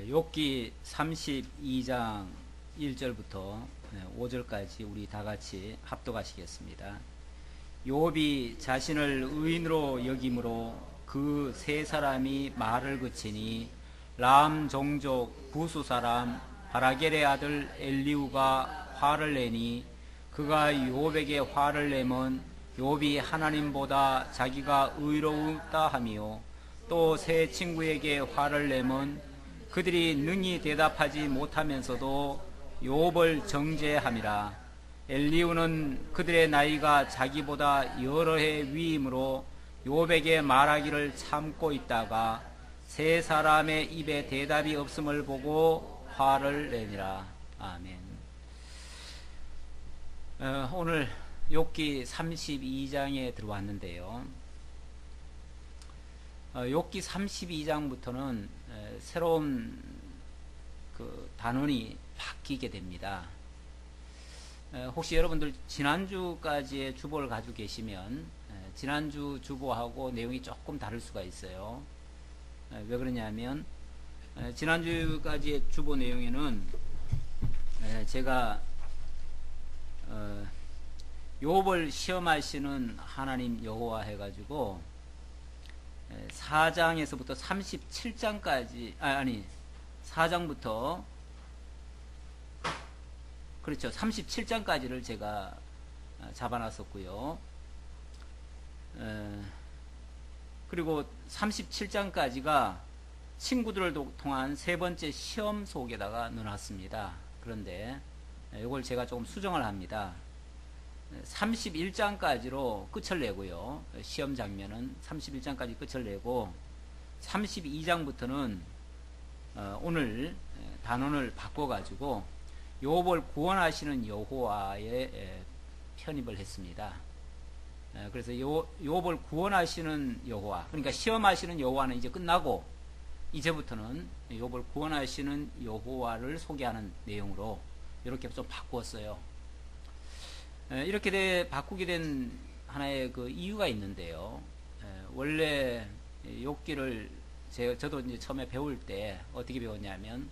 욥기 32장 1절부터 5절까지 우리 다 같이 합독하시겠습니다. 욥이 자신을 의인으로 여김으로 그 세 사람이 말을 그치니 람 종족 부수 사람 바라겔의 아들 엘리후가 화를 내니 그가 욥에게 화를 내면 욥이 하나님보다 자기가 의로웠다 하며 또 세 친구에게 화를 내면 그들이 능히 대답하지 못하면서도 욥을 정죄함이라. 엘리후는 그들의 나이가 자기보다 여러 해 위이므로 욥에게 말하기를 참고 있다가 세 사람의 입에 대답이 없음을 보고 화를 내니라. 아멘. 오늘 욥기 32장에 들어왔는데요. 욥기 32장부터는 새로운 그 단원이 바뀌게 됩니다. 혹시 여러분들 지난주까지의 주보를 가지고 계시면 지난주 주보하고 내용이 조금 다를 수가 있어요. 왜 그러냐면 지난주까지의 주보 내용에는 제가 욥을 시험하시는 하나님 여호와 해가지고 4장에서부터 37장까지 4장부터 그렇죠 37장까지를 제가 잡아놨었고요. 그리고 37장까지가 친구들을 통한 세 번째 시험 속에다가 넣어놨습니다. 그런데 이걸 제가 조금 수정을 합니다. 31장까지로 끝을 내고요. 시험 장면은 31장까지 끝을 내고 32장부터는 오늘 단원을 바꿔가지고 욥을 구원하시는 여호와에 편입을 했습니다. 그래서 욥을 구원하시는 여호와, 그러니까 시험하시는 여호와는 이제 끝나고 이제부터는 욥을 구원하시는 여호와를 소개하는 내용으로 이렇게 좀 바꾸었어요. 이렇게 바꾸게 된 하나의 그 이유가 있는데요. 원래 욥기를 저도 이제 처음에 배울 때 어떻게 배웠냐면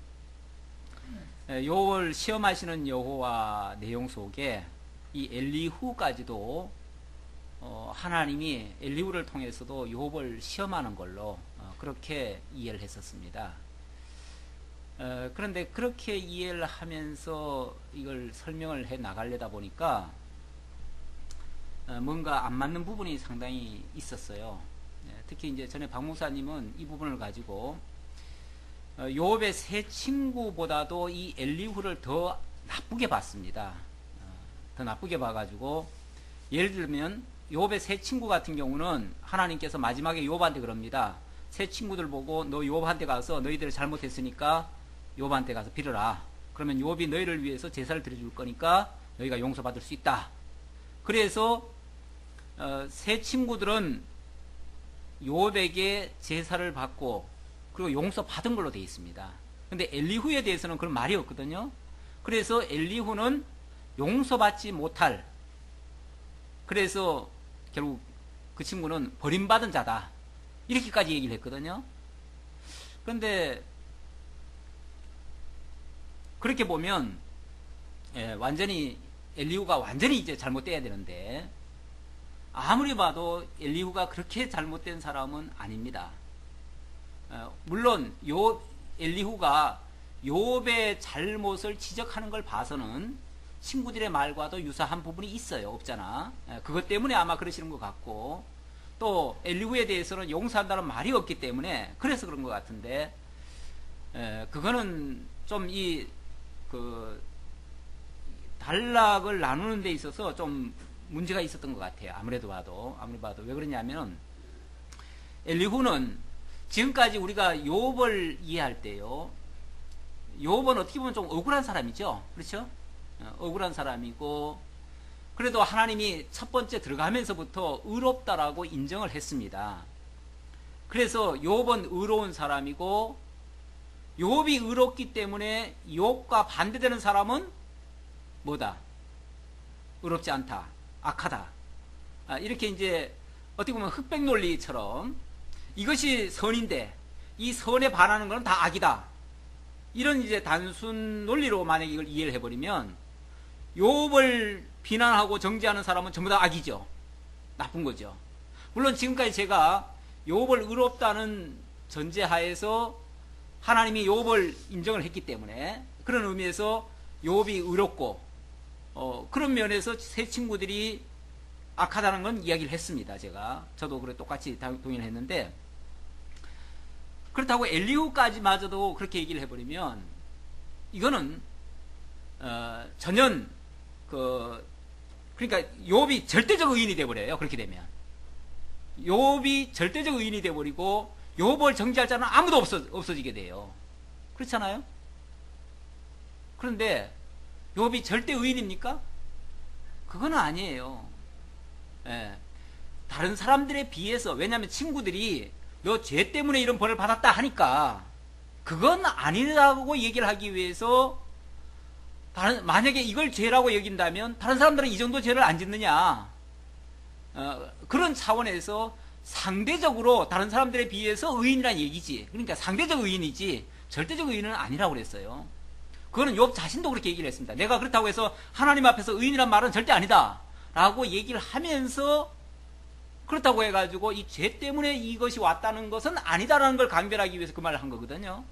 욥을 시험하시는 여호와 내용 속에 이 엘리후까지도 하나님이 엘리후를 통해서도 욥을 시험하는 걸로 그렇게 이해를 했었습니다. 그런데 그렇게 이해를 하면서 이걸 설명을 해 나가려다 보니까 뭔가 안 맞는 부분이 상당히 있었어요. 특히 이제 전에 박 목사님은 이 부분을 가지고 욥의 세 친구보다도 이 엘리후를 더 나쁘게 봤습니다. 더 나쁘게 봐가지고 예를 들면 욥의 세 친구 같은 경우는 하나님께서 마지막에 욥한테 그럽니다. 세 친구들 보고 너 욥한테 가서 너희들이 잘못했으니까 욥한테 가서 빌어라. 그러면 욥이 너희를 위해서 제사를 드려줄 거니까 너희가 용서받을 수 있다. 그래서 세 친구들은 욥에게 제사를 받고 그리고 용서받은 걸로 되어 있습니다. 근데 엘리후에 대해서는 그런 말이 없거든요. 그래서 엘리후는 용서받지 못할, 그래서 결국 그 친구는 버림받은 자다, 이렇게까지 얘기를 했거든요. 그런데 그렇게 보면 완전히 엘리후가 완전히 이제 잘못돼야 되는데 아무리 봐도 엘리후가 그렇게 잘못된 사람은 아닙니다. 물론 엘리후가 욥의 잘못을 지적하는 걸 봐서는 친구들의 말과도 유사한 부분이 있어요. 없잖아. 그것 때문에 아마 그러시는 것 같고, 또 엘리후에 대해서는 용서한다는 말이 없기 때문에 그래서 그런 것 같은데, 그거는 좀 단락을 나누는 데 있어서 좀 문제가 있었던 것 같아요. 아무리 봐도. 왜 그러냐면, 엘리후는 지금까지 우리가 욥을 이해할 때요, 욥은 어떻게 보면 좀 억울한 사람이죠. 그렇죠? 억울한 사람이고, 그래도 하나님이 첫 번째 들어가면서부터 의롭다라고 인정을 했습니다. 그래서 욥은 의로운 사람이고, 욥이 의롭기 때문에 욥과 반대되는 사람은 뭐다? 의롭지 않다, 악하다. 이렇게 이제 어떻게 보면 흑백 논리처럼 이것이 선인데 이 선에 반하는 것은 다 악이다, 이런 이제 단순 논리로 만약에 이걸 이해를 해버리면 욥을 비난하고 정죄하는 사람은 전부 다 악이죠. 나쁜 거죠. 물론 지금까지 제가 욥을 의롭다는 전제하에서 하나님이 욥을 인정을 했기 때문에 그런 의미에서 욥이 의롭고 그런 면에서 세 친구들이 악하다는 건 이야기를 했습니다. 저도 그래 똑같이 동의를 했는데, 그렇다고 엘리후까지마저도 그렇게 얘기를 해버리면 이거는 전혀 그러니까 욥이 절대적 의인이 돼버려요. 그렇게 되면 욥이 절대적 의인이 돼버리고 욥을 정죄할 자는 아무도 없어지게 돼요. 그렇잖아요? 그런데 욥이 절대 의인입니까? 그건 아니에요. 예. 다른 사람들에 비해서, 왜냐하면 친구들이 너 죄 때문에 이런 벌을 받았다 하니까 그건 아니라고 얘기를 하기 위해서 만약에 이걸 죄라고 여긴다면 다른 사람들은 이 정도 죄를 안 짓느냐, 그런 차원에서 상대적으로 다른 사람들에 비해서 의인이란 얘기지. 그러니까 상대적 의인이지 절대적 의인은 아니라고 그랬어요. 그거는 욥 자신도 그렇게 얘기를 했습니다. 내가 그렇다고 해서 하나님 앞에서 의인이란 말은 절대 아니다 라고 얘기를 하면서, 그렇다고 해가지고 이 죄 때문에 이것이 왔다는 것은 아니다라는 걸 강변하기 위해서 그 말을 한 거거든요.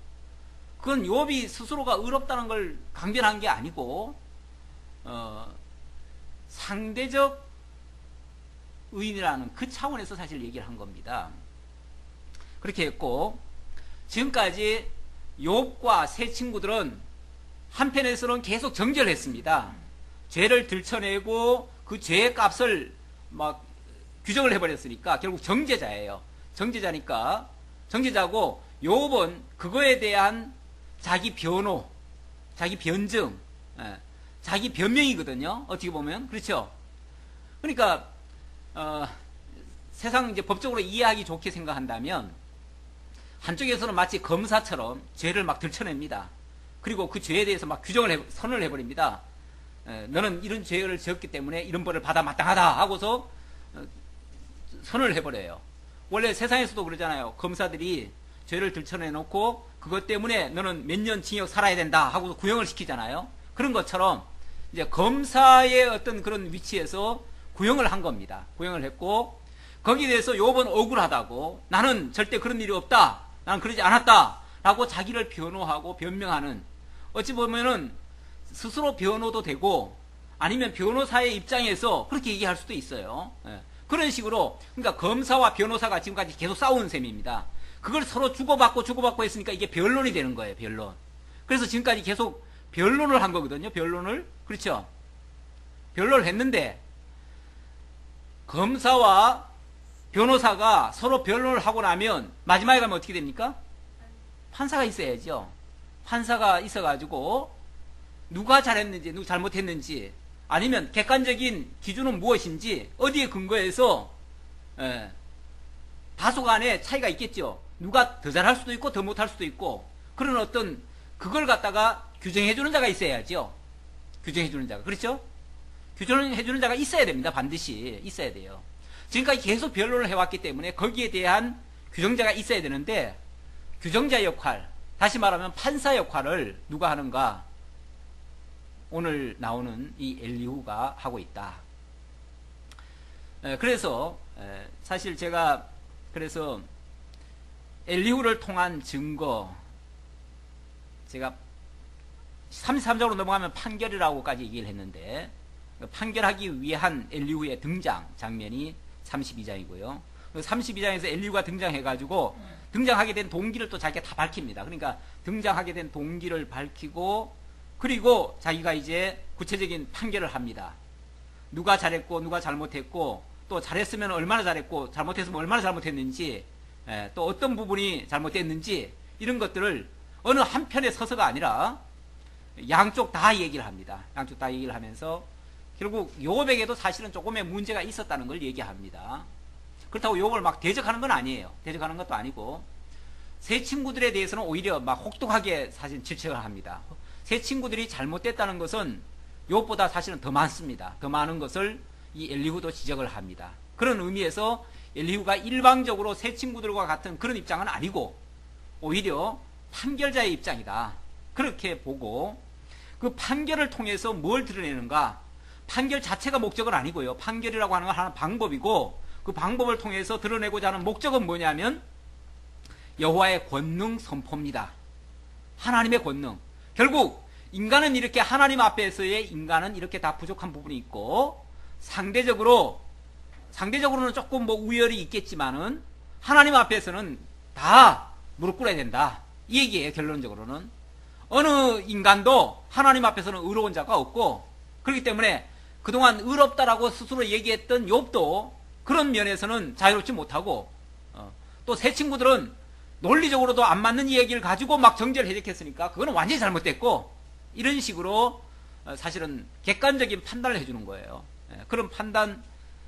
그건 욥이 스스로가 의롭다는 걸 강변한 게 아니고 상대적 의인이라는 그 차원에서 사실 얘기를 한 겁니다. 그렇게 했고, 지금까지 욥과 세 친구들은 한편에서는 계속 정죄를 했습니다. 죄를 들춰내고 그 죄의 값을 막 규정을 해버렸으니까 결국 정죄자예요. 정죄자니까 정죄자고, 욥은 그거에 대한 자기 변호, 자기 변증, 자기 변명이거든요. 어떻게 보면 그렇죠. 그러니까 세상 이제 법적으로 이해하기 좋게 생각한다면 한쪽에서는 마치 검사처럼 죄를 막 들춰냅니다. 그리고 그 죄에 대해서 막 선언을 해버립니다. 너는 이런 죄를 지었기 때문에 이런 벌을 받아 마땅하다 하고서 선언을 해버려요. 원래 세상에서도 그러잖아요. 검사들이 죄를 들춰내놓고 그것 때문에 너는 몇 년 징역 살아야 된다 하고서 구형을 시키잖아요. 그런 것처럼 이제 검사의 어떤 그런 위치에서 구형을 한 겁니다. 구형을 했고, 거기에 대해서 욥은 억울하다고, 나는 절대 그런 일이 없다, 나는 그러지 않았다 라고 자기를 변호하고 변명하는, 어찌 보면은 스스로 변호도 되고 아니면 변호사의 입장에서 그렇게 얘기할 수도 있어요. 그런 식으로, 그러니까 검사와 변호사가 지금까지 계속 싸우는 셈입니다. 그걸 서로 주고받고 했으니까 이게 변론이 되는 거예요. 변론. 그래서 지금까지 계속 변론을 한 거거든요. 변론을. 그렇죠. 변론을 했는데 검사와 변호사가 서로 변론을 하고 나면 마지막에 가면 어떻게 됩니까? 판사가 있어야죠. 판사가 있어가지고 누가 잘했는지 누가 잘못했는지, 아니면 객관적인 기준은 무엇인지, 어디에 근거해서 다소간의 차이가 있겠죠. 누가 더 잘할 수도 있고 더 못할 수도 있고, 그런 어떤 그걸 갖다가 규정해주는 자가 있어야죠. 규정해주는 자가. 그렇죠? 규정해주는 자가 있어야 됩니다. 반드시 있어야 돼요. 지금까지 계속 변론을 해왔기 때문에 거기에 대한 규정자가 있어야 되는데, 규정자 역할, 다시 말하면 판사 역할을 누가 하는가? 오늘 나오는 이 엘리후가 하고 있다. 그래서 사실 제가 그래서 엘리후를 통한 증거, 제가 33장으로 넘어가면 판결이라고까지 얘기를 했는데, 판결하기 위한 엘리후의 등장 장면이 32장이고요. 32장에서 엘리후가 등장해가지고 등장하게 된 동기를 또 자기가 다 밝힙니다. 그러니까 등장하게 된 동기를 밝히고, 그리고 자기가 이제 구체적인 판결을 합니다. 누가 잘했고 누가 잘못했고, 또 잘했으면 얼마나 잘했고 잘못했으면 얼마나 잘못했는지, 또 어떤 부분이 잘못됐는지, 이런 것들을 어느 한편에 서서가 아니라 양쪽 다 얘기를 합니다. 양쪽 다 얘기를 하면서 결국 욥에게도 사실은 조금의 문제가 있었다는 걸 얘기합니다. 그렇다고 욥을 막 대적하는 건 아니에요. 대적하는 것도 아니고, 세 친구들에 대해서는 오히려 막 혹독하게 사실 질책을 합니다. 세 친구들이 잘못됐다는 것은 욥보다 사실은 더 많습니다. 더 많은 것을 이 엘리후도 지적을 합니다. 그런 의미에서 엘리후가 일방적으로 세 친구들과 같은 그런 입장은 아니고 오히려 판결자의 입장이다. 그렇게 보고 그 판결을 통해서 뭘 드러내는가? 판결 자체가 목적은 아니고요. 판결이라고 하는 건 하나의 방법이고 그 방법을 통해서 드러내고자 하는 목적은 뭐냐면 여호와의 권능 선포입니다. 하나님의 권능. 결국 인간은 이렇게 하나님 앞에서의 인간은 이렇게 다 부족한 부분이 있고 상대적으로는 조금 뭐 우열이 있겠지만은 하나님 앞에서는 다 무릎 꿇어야 된다. 이 얘기예요. 결론적으로는 어느 인간도 하나님 앞에서는 의로운 자가 없고 그렇기 때문에 그동안 의롭다라고 스스로 얘기했던 욥도 그런 면에서는 자유롭지 못하고 또 새 친구들은 논리적으로도 안 맞는 얘기를 가지고 막 정죄를 해석했으니까 그거는 완전히 잘못됐고 이런 식으로 사실은 객관적인 판단을 해주는 거예요. 그런 판단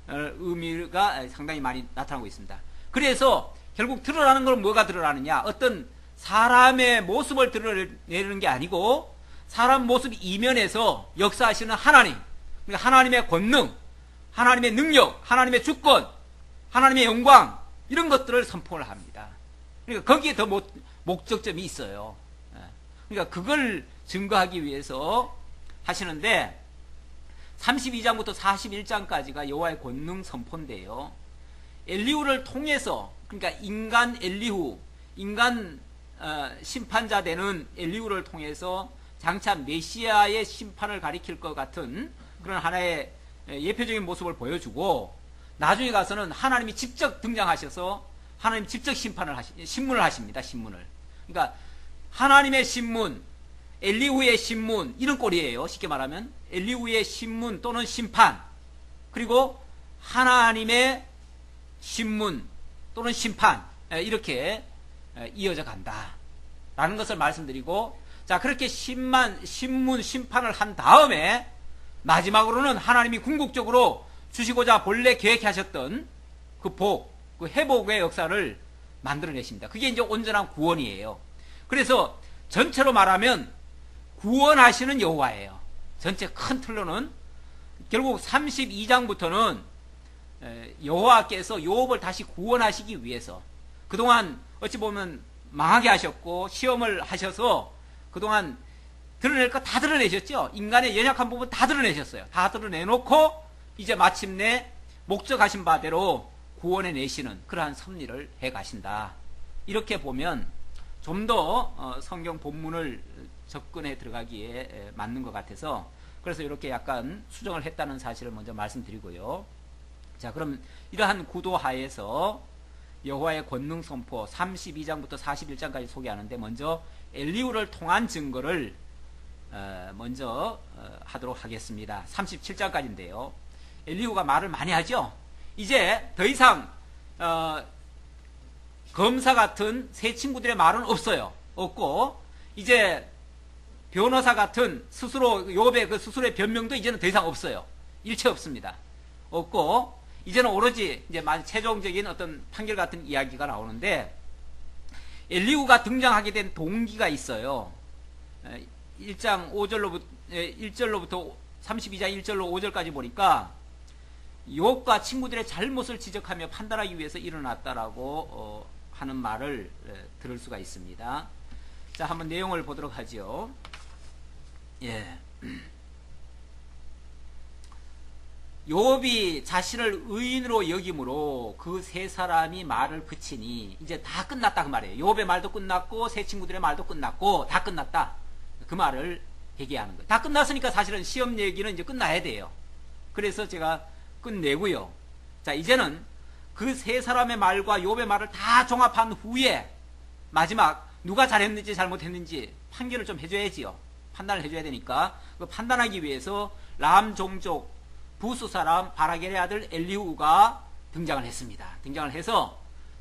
의미가 상당히 많이 나타나고 있습니다. 그래서 결국 드러나는 건 뭐가 드러나느냐? 어떤 사람의 모습을 드러내는 게 아니고 사람 모습 이면에서 역사하시는 하나님, 그러니까 하나님의 권능, 하나님의 능력, 하나님의 주권, 하나님의 영광 이런 것들을 선포를 합니다. 그러니까 거기에 더 목적점이 있어요. 그러니까 그걸 증거하기 위해서 하시는데 32장부터 41장까지가 여호와의 권능 선포인데요. 엘리후를 통해서 그러니까 인간 엘리후, 인간 심판자 되는 엘리후를 통해서 장차 메시아의 심판을 가리킬 것 같은 그런 하나의 예표적인 모습을 보여주고 나중에 가서는 하나님이 직접 등장하셔서 하나님 직접 신문을 하십니다. 신문을. 그러니까 하나님의 신문, 엘리후의 신문 이런 꼴이에요. 쉽게 말하면 엘리후의 신문 또는 심판 그리고 하나님의 신문 또는 심판 이렇게 이어져 간다 라는 것을 말씀드리고 자 그렇게 신문 심판을 한 다음에 마지막으로는 하나님이 궁극적으로 주시고자 본래 계획하셨던 그 그 회복의 역사를 만들어내십니다. 그게 이제 온전한 구원이에요. 그래서 전체로 말하면 구원하시는 여호와예요. 전체 큰 틀로는 결국 32장부터는 여호와께서 욥을 다시 구원하시기 위해서 그동안 어찌 보면 망하게 하셨고 시험을 하셔서 그동안 드러낼 거 다 드러내셨죠. 인간의 연약한 부분 다 드러내셨어요. 다 드러내놓고 이제 마침내 목적하신 바대로 구원해 내시는 그러한 섭리를 해 가신다. 이렇게 보면 좀 더 성경 본문을 접근해 들어가기에 맞는 것 같아서 그래서 이렇게 약간 수정을 했다는 사실을 먼저 말씀드리고요. 자, 그럼 이러한 구도 하에서 여호와의 권능 선포 32장부터 41장까지 소개하는데 먼저 엘리후를 통한 증거를 먼저 하도록 하겠습니다. 37장까지인데요. 엘리후가 말을 많이 하죠. 이제 더 이상 검사 같은 새 친구들의 말은 없고 이제 변호사 같은 스스로 욥의 그 스스로의 변명도 이제는 더 이상 없어요. 일체 없습니다. 없고 이제는 오로지 이제 최종적인 어떤 판결 같은 이야기가 나오는데 엘리후가 등장하게 된 동기가 있어요. 1장 1절로부터 32장 1절로 5절까지 보니까 욥과 친구들의 잘못을 지적하며 판단하기 위해서 일어났다라고 하는 말을 들을 수가 있습니다. 자, 한번 내용을 보도록 하죠. 예. 욥이 자신을 의인으로 여김으로 그 세 사람이 말을 그치니 이제 다 끝났다 그 말이에요. 욥의 말도 끝났고 세 친구들의 말도 끝났고 다 끝났다. 그 말을 회개하는 거예요. 다 끝났으니까 사실은 시험 얘기는 이제 끝나야 돼요. 그래서 제가 끝내고요. 자, 이제는 그 세 사람의 말과 욥의 말을 다 종합한 후에 마지막 누가 잘했는지 잘못했는지 판결을 좀 해줘야지요. 판단을 해줘야 되니까 그 판단하기 위해서 람 종족 부수 사람 바라겔의 아들 엘리후가 등장을 했습니다. 등장을 해서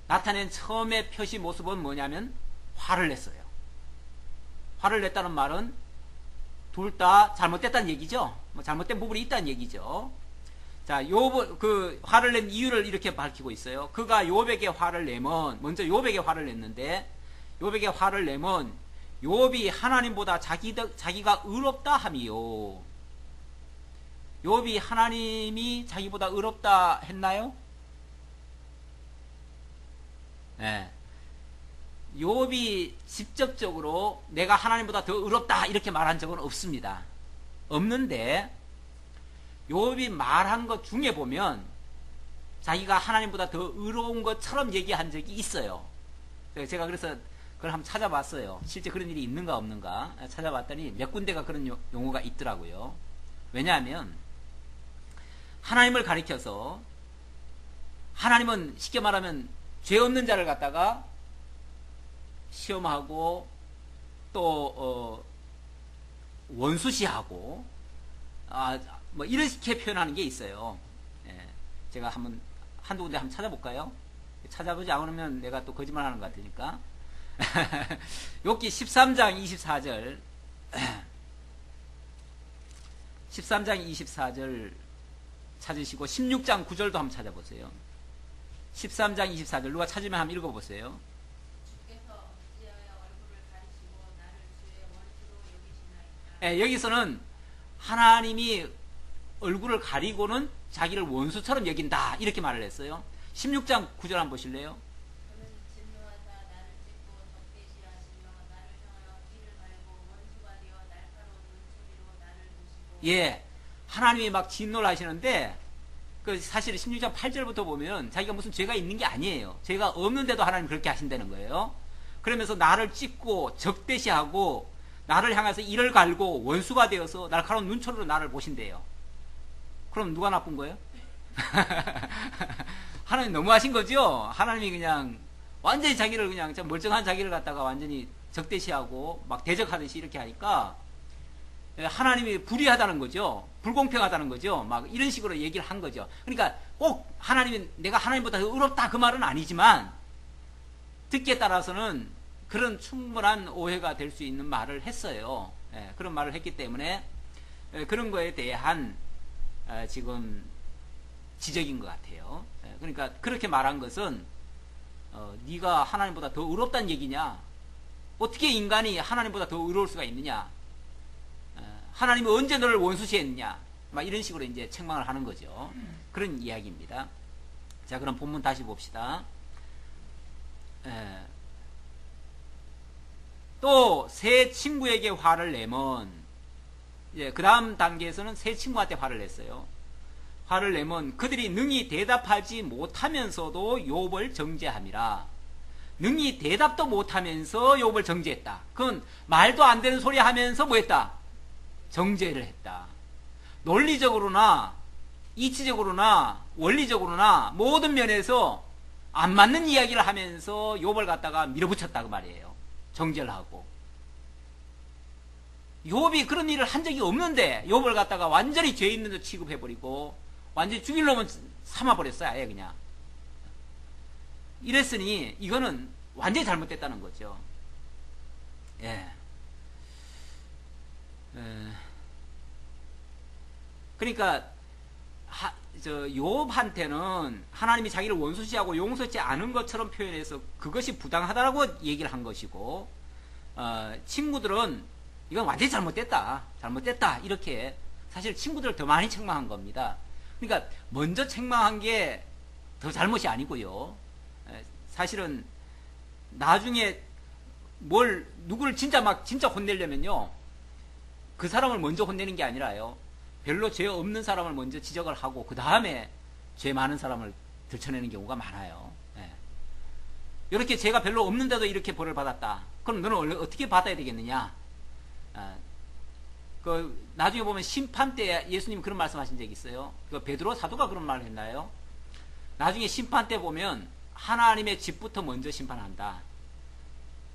나타낸 처음의 표시 모습은 뭐냐면 화를 냈어요. 화를 냈다는 말은 둘 다 잘못됐다는 얘기죠. 뭐 잘못된 부분이 있다는 얘기죠. 자, 욥 그 화를 낸 이유를 이렇게 밝히고 있어요. 그가 욥에게 화를 내면 먼저 욥에게 화를 냈는데 욥에게 화를 내면 욥이 하나님보다 자기가 의롭다 함이요. 욥이 하나님이 자기보다 의롭다 했나요? 네. 욥이 직접적으로 내가 하나님보다 더 의롭다 이렇게 말한 적은 없습니다. 없는데 욥이 말한 것 중에 보면 자기가 하나님보다 더 의로운 것처럼 얘기한 적이 있어요. 제가 그래서 그걸 한번 찾아봤어요. 실제 그런 일이 있는가 없는가 찾아봤더니 몇 군데가 그런 용어가 있더라고요. 왜냐하면 하나님을 가리켜서 하나님은 쉽게 말하면 죄 없는 자를 갖다가 시험하고 또 원수시하고 뭐 이렇게 표현하는 게 있어요. 예, 제가 한두 군데 한번 찾아볼까요? 찾아보지 않으면 내가 또 거짓말하는 것 같으니까. 욥기 13장 24절 13장 24절 찾으시고 16장 9절도 한번 찾아보세요. 13장 24절 누가 찾으면 한번 읽어보세요. 예, 여기서는 하나님이 얼굴을 가리고는 자기를 원수처럼 여긴다 이렇게 말을 했어요. 16장 9절 한번 보실래요? 예, 하나님이 막 진노를 하시는데 그 사실 16장 8절부터 보면 자기가 무슨 죄가 있는 게 아니에요. 죄가 없는데도 하나님 그렇게 하신다는 거예요. 그러면서 나를 찢고 적대시하고 나를 향해서 이를 갈고 원수가 되어서 날카로운 눈초리로 나를 보신대요. 그럼 누가 나쁜 거예요? 하나님 너무하신 거죠? 하나님이 그냥 완전히 자기를 그냥 멀쩡한 자기를 갖다가 완전히 적대시하고 막 대적하듯이 이렇게 하니까 하나님이 불의하다는 거죠. 불공평하다는 거죠. 막 이런 식으로 얘기를 한 거죠. 그러니까 꼭 하나님이 내가 하나님보다 더 의롭다 그 말은 아니지만 듣기에 따라서는 그런 충분한 오해가 될 수 있는 말을 했어요. 예, 그런 말을 했기 때문에 그런 거에 대한 지금 지적인 것 같아요. 예, 그러니까 그렇게 말한 것은 네가 하나님보다 더 의롭다는 얘기냐? 어떻게 인간이 하나님보다 더 의로울 수가 있느냐? 하나님이 언제 너를 원수시했느냐? 막 이런 식으로 이제 책망을 하는 거죠. 그런 이야기입니다. 자, 그럼 본문 다시 봅시다. 또 새 친구에게 화를 내면 그 다음 단계에서는 새 친구한테 화를 냈어요. 화를 내면 그들이 능히 대답하지 못하면서도 욥을 정죄함이라. 능히 대답도 못하면서 욥을 정죄했다. 그건 말도 안 되는 소리 하면서 뭐 했다? 정죄를 했다. 논리적으로나 이치적으로나 원리적으로나 모든 면에서 안 맞는 이야기를 하면서 욥을 갖다가 밀어붙였다고 말이에요. 정죄를 하고. 욥이 그런 일을 한 적이 없는데 욥을 갖다가 완전히 죄 있는 데 취급해버리고 완전히 죽일 놈은 삼아버렸어요. 아예 그냥. 이랬으니 이거는 완전히 잘못됐다는 거죠. 예. 그러니까 욥한테는 하나님이 자기를 원수시하고 용서치 않은 것처럼 표현해서 그것이 부당하다라고 얘기를 한 것이고, 친구들은 이건 완전히 잘못됐다 이렇게 사실 친구들을 더 많이 책망한 겁니다. 그러니까 먼저 책망한 게 더 잘못이 아니고요. 사실은 나중에 누구를 진짜 혼내려면요, 그 사람을 먼저 혼내는 게 아니라요, 별로 죄 없는 사람을 먼저 지적을 하고 그 다음에 죄 많은 사람을 들춰내는 경우가 많아요. 예. 이렇게 죄가 별로 없는데도 이렇게 벌을 받았다. 그럼 너는 어떻게 받아야 되겠느냐? 나중에 보면 심판 때 예수님 그런 말씀하신 적이 있어요. 베드로 사도가 그런 말을 했나요? 나중에 심판 때 보면 하나님의 집부터 먼저 심판한다.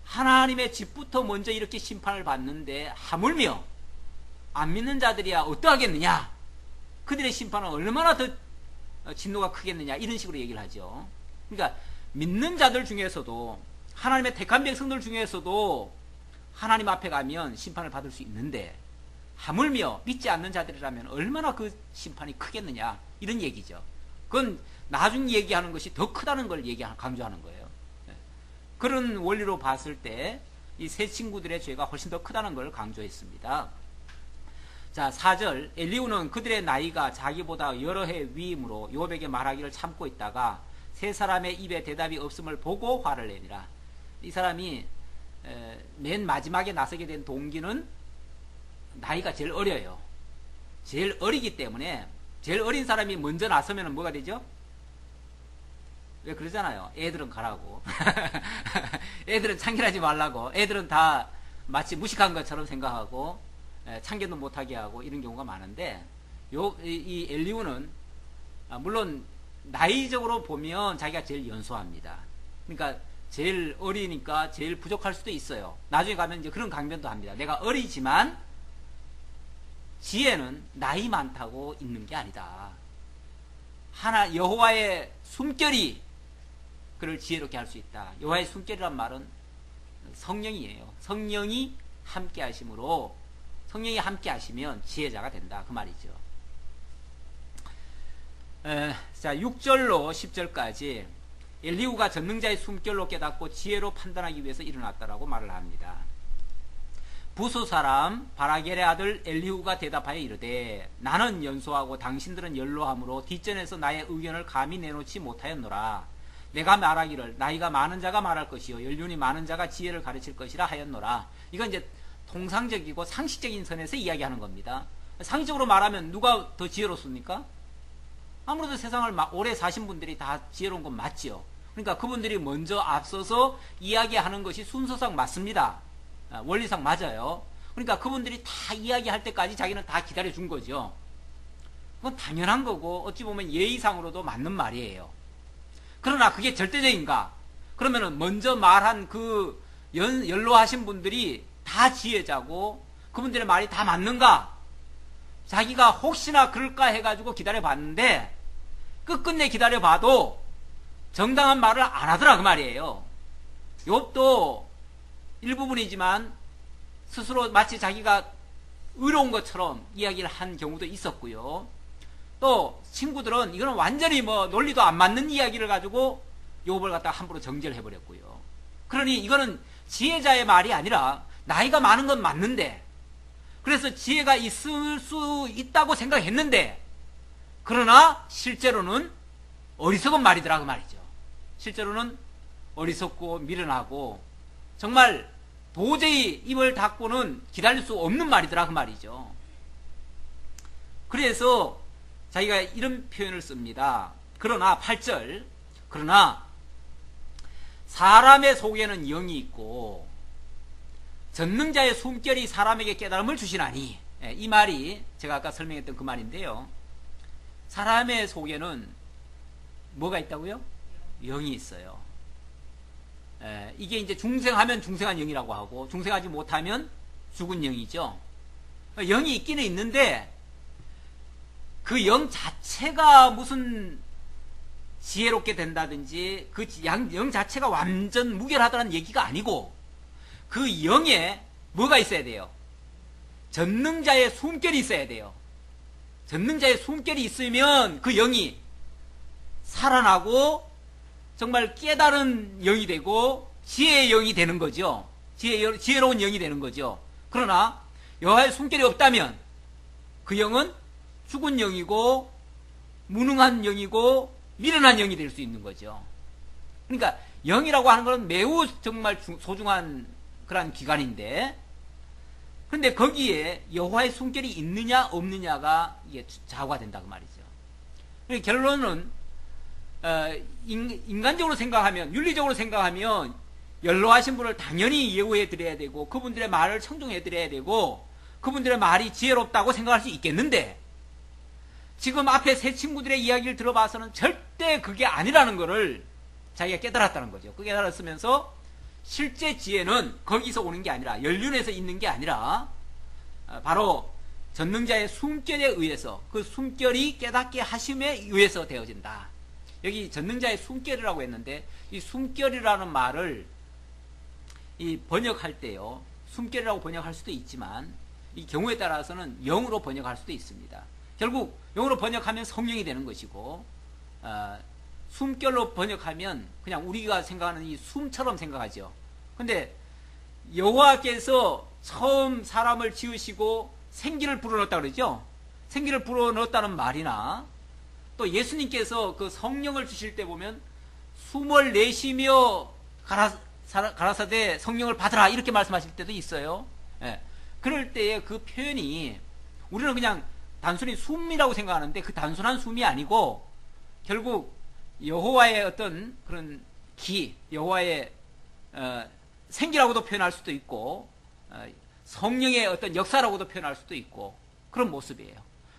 하나님의 집부터 먼저 이렇게 심판을 받는데 하물며 안 믿는 자들이야 어떠하겠느냐? 그들의 심판은 얼마나 더 진노가 크겠느냐? 이런 식으로 얘기를 하죠. 그러니까 믿는 자들 중에서도 하나님의 택한 백성들 중에서도 하나님 앞에 가면 심판을 받을 수 있는데 하물며 믿지 않는 자들이라면 얼마나 그 심판이 크겠느냐? 이런 얘기죠. 그건 나중 얘기하는 것이 더 크다는 걸 강조하는 거예요. 그런 원리로 봤을 때 이 세 친구들의 죄가 훨씬 더 크다는 걸 강조했습니다. 자, 4절. 엘리후는 그들의 나이가 자기보다 여러 해 위임으로 욥에게 말하기를 참고 있다가 세 사람의 입에 대답이 없음을 보고 화를 내니라. 이 사람이 맨 마지막에 나서게 된 동기는 나이가 제일 어려요. 제일 어리기 때문에 제일 어린 사람이 먼저 나서면 뭐가 되죠? 왜 그러잖아요. 애들은 가라고. 애들은 참견하지 말라고. 애들은 다 마치 무식한 것처럼 생각하고 참견도 못하게 하고 이런 경우가 많은데 이 엘리후는 물론 나이적으로 보면 자기가 제일 연소합니다. 그러니까 제일 어리니까 제일 부족할 수도 있어요. 나중에 가면 이제 그런 강변도 합니다. 내가 어리지만 지혜는 나이 많다고 있는 게 아니다. 여호와의 숨결이 그를 지혜롭게 할 수 있다. 여호와의 숨결이란 말은 성령이에요. 성령이 함께 하심으로 성령이 함께 하시면 지혜자가 된다. 그 말이죠. 자, 6절로 10절까지 엘리후가 전능자의 숨결로 깨닫고 지혜로 판단하기 위해서 일어났다라고 말을 합니다. 부수 사람 바라겔의 아들 엘리후가 대답하여 이르되 나는 연소하고 당신들은 연로함으로 뒷전에서 나의 의견을 감히 내놓지 못하였노라. 내가 말하기를 나이가 많은 자가 말할 것이요 연륜이 많은 자가 지혜를 가르칠 것이라 하였노라. 이건 이제 통상적이고 상식적인 선에서 이야기하는 겁니다. 상식적으로 말하면 누가 더 지혜롭습니까? 아무래도 세상을 오래 사신 분들이 다 지혜로운 건 맞지요. 그러니까 그분들이 먼저 앞서서 이야기하는 것이 순서상 맞습니다. 원리상 맞아요. 그러니까 그분들이 다 이야기할 때까지 자기는 다 기다려준 거죠. 그건 당연한 거고 어찌 보면 예의상으로도 맞는 말이에요. 그러나 그게 절대적인가? 그러면은 먼저 말한 그 연로하신 분들이 다 지혜자고 그분들의 말이 다 맞는가? 자기가 혹시나 그럴까 해가지고 기다려봤는데 끝끝내 기다려봐도 정당한 말을 안 하더라 그 말이에요. 욥도 일부분이지만 스스로 마치 자기가 의로운 것처럼 이야기를 한 경우도 있었고요. 또 친구들은 이거는 완전히 논리도 안 맞는 이야기를 가지고 욥을 갖다가 함부로 정죄를 해버렸고요. 그러니 이거는 지혜자의 말이 아니라 나이가 많은 건 맞는데 그래서 지혜가 있을 수 있다고 생각했는데 그러나 실제로는 어리석은 말이더라 그 말이죠. 실제로는 어리석고 미련하고 정말 도저히 입을 닫고는 기다릴 수 없는 말이더라 그 말이죠. 그래서 자기가 이런 표현을 씁니다. 그러나 8절 그러나 사람의 속에는 영이 있고 전능자의 숨결이 사람에게 깨달음을 주시나니 이 말이 제가 아까 설명했던 그 말인데요. 사람의 속에는 뭐가 있다고요? 영이 있어요. 이게 이제 중생하면 중생한 영이라고 하고 중생하지 못하면 죽은 영이죠. 영이 있기는 있는데 그 영 자체가 무슨 지혜롭게 된다든지 그 영 자체가 완전 무결하다는 얘기가 아니고 그 영에 뭐가 있어야 돼요? 전능자의 숨결이 있어야 돼요. 전능자의 숨결이 있으면 그 영이 살아나고 정말 깨달은 영이 되고 지혜의 영이 되는 거죠. 지혜로운 영이 되는 거죠. 그러나 여호와의 숨결이 없다면 그 영은 죽은 영이고 무능한 영이고 미련한 영이 될 수 있는 거죠. 그러니까 영이라고 하는 것은 매우 정말 소중한 그런 기관인데 근데 거기에 여호와의 숨결이 있느냐 없느냐가 이게 좌우가 된다고 말이죠. 그러니까 결론은 인간적으로 생각하면 윤리적으로 생각하면 연로하신 분을 당연히 예우해 드려야 되고 그분들의 말을 청중해 드려야 되고 그분들의 말이 지혜롭다고 생각할 수 있겠는데 지금 앞에 세 친구들의 이야기를 들어봐서는 절대 그게 아니라는 것을 자기가 깨달았다는 거죠. 그 깨달았으면서 실제 지혜는 거기서 오는 게 아니라 연륜에서 있는 게 아니라 바로 전능자의 숨결에 의해서 그 숨결이 깨닫게 하심에 의해서 되어진다. 여기 전능자의 숨결이라고 했는데 이 숨결이라는 말을 이 번역할 때요. 숨결이라고 번역할 수도 있지만 이 경우에 따라서는 영으로 번역할 수도 있습니다. 결국 영어로 번역하면 성령이 되는 것이고 숨결로 번역하면 그냥 우리가 생각하는 이 숨처럼 생각하죠. 근데 여호와께서 처음 사람을 지으시고 생기를 불어넣었다 그러죠. 생기를 불어넣었다는 말이나 또 예수님께서 그 성령을 주실 때 보면 숨을 내쉬며 가라사대 성령을 받으라 이렇게 말씀하실 때도 있어요. 예. 그럴 때의 그 표현이 우리는 그냥 단순히 숨이라고 생각하는데 그 단순한 숨이 아니고 결국 여호와의 어떤 그런 여호와의 생기라고도 표현할 수도 있고 성령의 어떤 역사라고도 표현할 수도 있고 그런 모습이에요.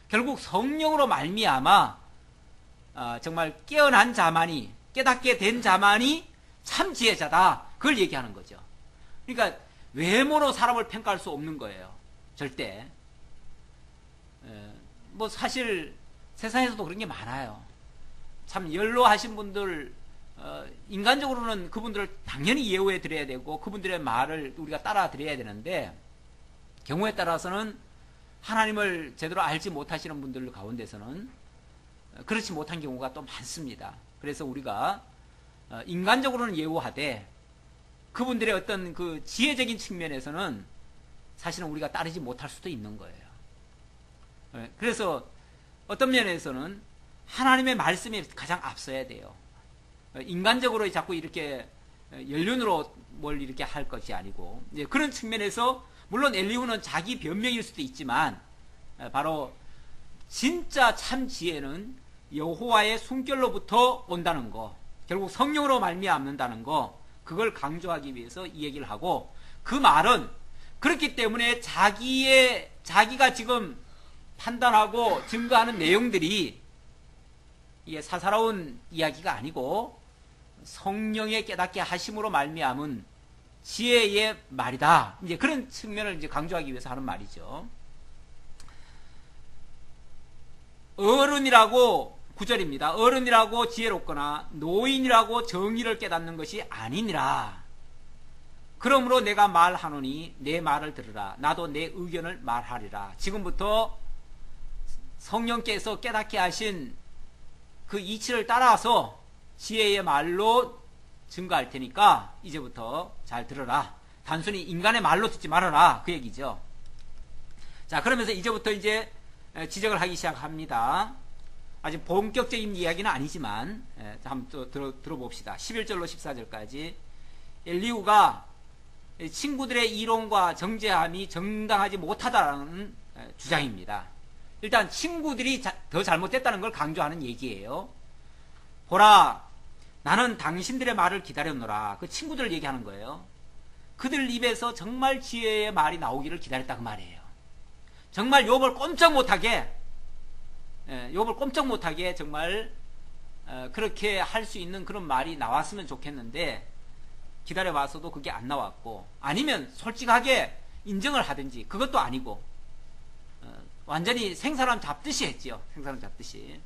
결국 성령으로 말미암아 정말 깨어난 자만이 깨닫게 된 자만이 참 지혜자다. 그걸 얘기하는 거죠. 그러니까 외모로 사람을 평가할 수 없는 거예요. 절대. 뭐 사실 세상에서도 그런 게 많아요. 참 연로하신 분들 인간적으로는 그분들을 당연히 예우해 드려야 되고 그분들의 말을 우리가 따라 드려야 되는데 경우에 따라서는 하나님을 제대로 알지 못하시는 분들 가운데서는 그렇지 못한 경우가 또 많습니다. 그래서 우리가 인간적으로는 예우하되 그분들의 어떤 그 지혜적인 측면에서는 사실은 우리가 따르지 못할 수도 있는 거예요. 그래서 어떤 면에서는 하나님의 말씀이 가장 앞서야 돼요. 인간적으로 자꾸 이렇게 연륜으로 뭘 이렇게 할 것이 아니고 그런 측면에서 물론 엘리후는 자기 변명일 수도 있지만 바로 진짜 참 지혜는 여호와의 숨결로부터 온다는 거, 결국 성령으로 말미암는다는 거, 그걸 강조하기 위해서 이 얘기를 하고, 그 말은 그렇기 때문에 자기가 지금 판단하고 증거하는 내용들이 이게 사사로운 이야기가 아니고 성령의 깨닫게 하심으로 말미암은 지혜의 말이다. 이제 그런 측면을 이제 강조하기 위해서 하는 말이죠. 어른이라고 9절입니다. 어른이라고 지혜롭거나 노인이라고 정의를 깨닫는 것이 아니니라. 그러므로 내가 말하노니 내 말을 들으라. 나도 내 의견을 말하리라. 지금부터 성령께서 깨닫게 하신 그 이치를 따라서 지혜의 말로 증거할 테니까 이제부터 잘 들어라. 단순히 인간의 말로 듣지 말아라. 그 얘기죠. 자, 그러면서 이제부터 이제 지적을 하기 시작합니다. 아직 본격적인 이야기는 아니지만 한번 또 들어봅시다. 11절로 14절까지 엘리후가 친구들의 이론과 정죄함이 정당하지 못하다는 주장입니다. 일단 친구들이 더 잘못됐다는 걸 강조하는 얘기예요. 보라, 나는 당신들의 말을 기다렸노라. 그 친구들을 얘기하는 거예요. 그들 입에서 정말 지혜의 말이 나오기를 기다렸다 그 말이에요. 정말 욥을 꼼짝 못하게 정말 그렇게 할 수 있는 그런 말이 나왔으면 좋겠는데 기다려봐서도 그게 안 나왔고, 아니면 솔직하게 인정을 하든지, 그것도 아니고 완전히 생사람 잡듯이 했지요. 생사람 잡듯이.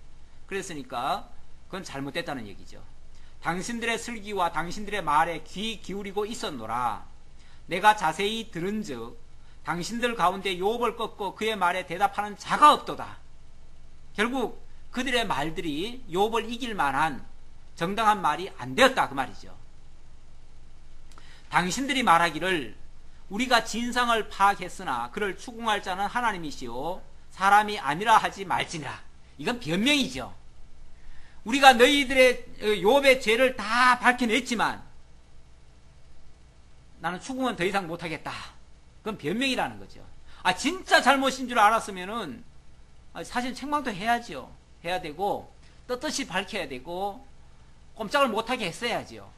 그랬으니까 그건 잘못됐다는 얘기죠. 당신들의 슬기와 당신들의 말에 귀 기울이고 있었노라. 내가 자세히 들은즉 당신들 가운데 욥을 꺾고 그의 말에 대답하는 자가 없도다. 결국 그들의 말들이 욥을 이길 만한 정당한 말이 안 되었다 그 말이죠. 당신들이 말하기를 우리가 진상을 파악했으나 그를 추궁할 자는 하나님이시오 사람이 아니라 하지 말지니라. 이건 변명이죠. 우리가 너희들의 욥의 죄를 다 밝혀냈지만 나는 추궁은 더 이상 못하겠다. 그건 변명이라는 거죠. 진짜 잘못인 줄 알았으면은 사실 책망도 해야죠. 해야 되고 떳떳이 밝혀야 되고 꼼짝을 못하게 했어야죠.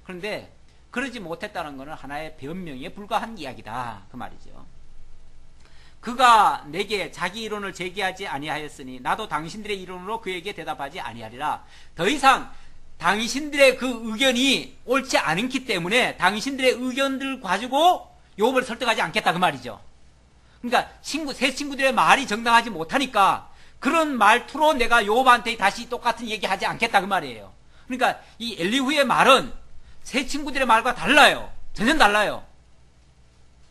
그런데 그러지 못했다는 것은 하나의 변명에 불과한 이야기다 그 말이죠. 그가 내게 자기 이론을 제기하지 아니하였으니 나도 당신들의 이론으로 그에게 대답하지 아니하리라. 더 이상 당신들의 그 의견이 옳지 않기 때문에 당신들의 의견들 가지고 욥을 설득하지 않겠다 그 말이죠. 그러니까 새 친구들의 말이 정당하지 못하니까 그런 말투로 내가 욥한테 다시 똑같은 얘기하지 않겠다 그 말이에요. 그러니까 이 엘리후의 말은 새 친구들의 말과 달라요. 전혀 달라요.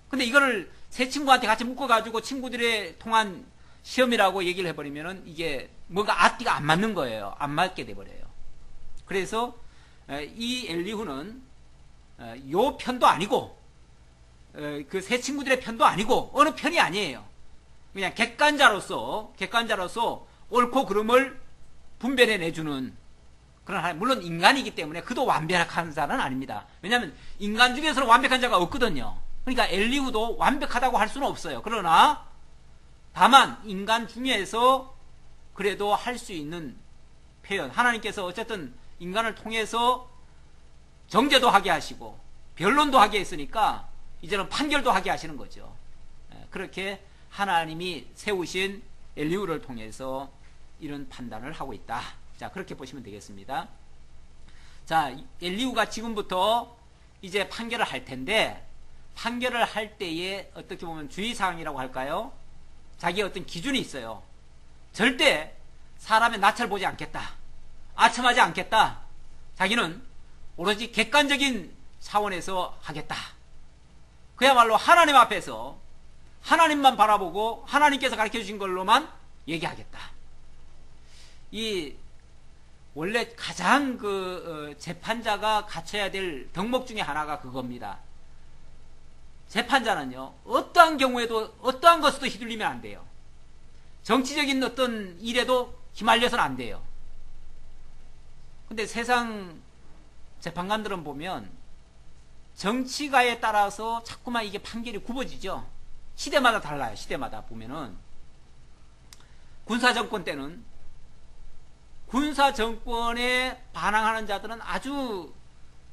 근데 이거를 새 친구한테 같이 묶어가지고 친구들의 통한 시험이라고 얘기를 해버리면은 이게 뭔가 앞뒤가 안 맞는 거예요. 안 맞게 돼버려요. 그래서 이 엘리후는 요 편도 아니고 그 새 친구들의 편도 아니고 어느 편이 아니에요. 그냥 객관자로서 옳고 그름을 분별해 내주는 그런 하나님, 물론 인간이기 때문에 그도 완벽한 자는 아닙니다. 왜냐하면 인간 중에서는 완벽한 자가 없거든요. 그러니까 엘리후도 완벽하다고 할 수는 없어요. 그러나 다만 인간 중에서 그래도 할 수 있는 표현, 하나님께서 어쨌든 인간을 통해서 정죄도 하게 하시고 변론도 하게 했으니까 이제는 판결도 하게 하시는 거죠. 그렇게 하나님이 세우신 엘리후를 통해서 이런 판단을 하고 있다. 자, 그렇게 보시면 되겠습니다. 자, 엘리후가 지금부터 이제 판결을 할 텐데, 판결을 할 때에 어떻게 보면 주의사항이라고 할까요? 자기의 어떤 기준이 있어요. 절대 사람의 낯을 보지 않겠다. 아첨하지 않겠다. 자기는 오로지 객관적인 차원에서 하겠다. 그야말로 하나님 앞에서 하나님만 바라보고 하나님께서 가르쳐 주신 걸로만 얘기하겠다. 이 원래 가장 재판자가 갖춰야 될 덕목 중에 하나가 그겁니다. 재판자는요, 어떠한 경우에도 어떠한 것에도 휘둘리면 안 돼요. 정치적인 어떤 일에도 휘말려서는 안 돼요. 근데 세상 재판관들은 보면 정치가에 따라서 자꾸만 이게 판결이 굽어지죠. 시대마다 달라요. 시대마다 보면은 군사정권 때는 군사정권에 반항하는 자들은 아주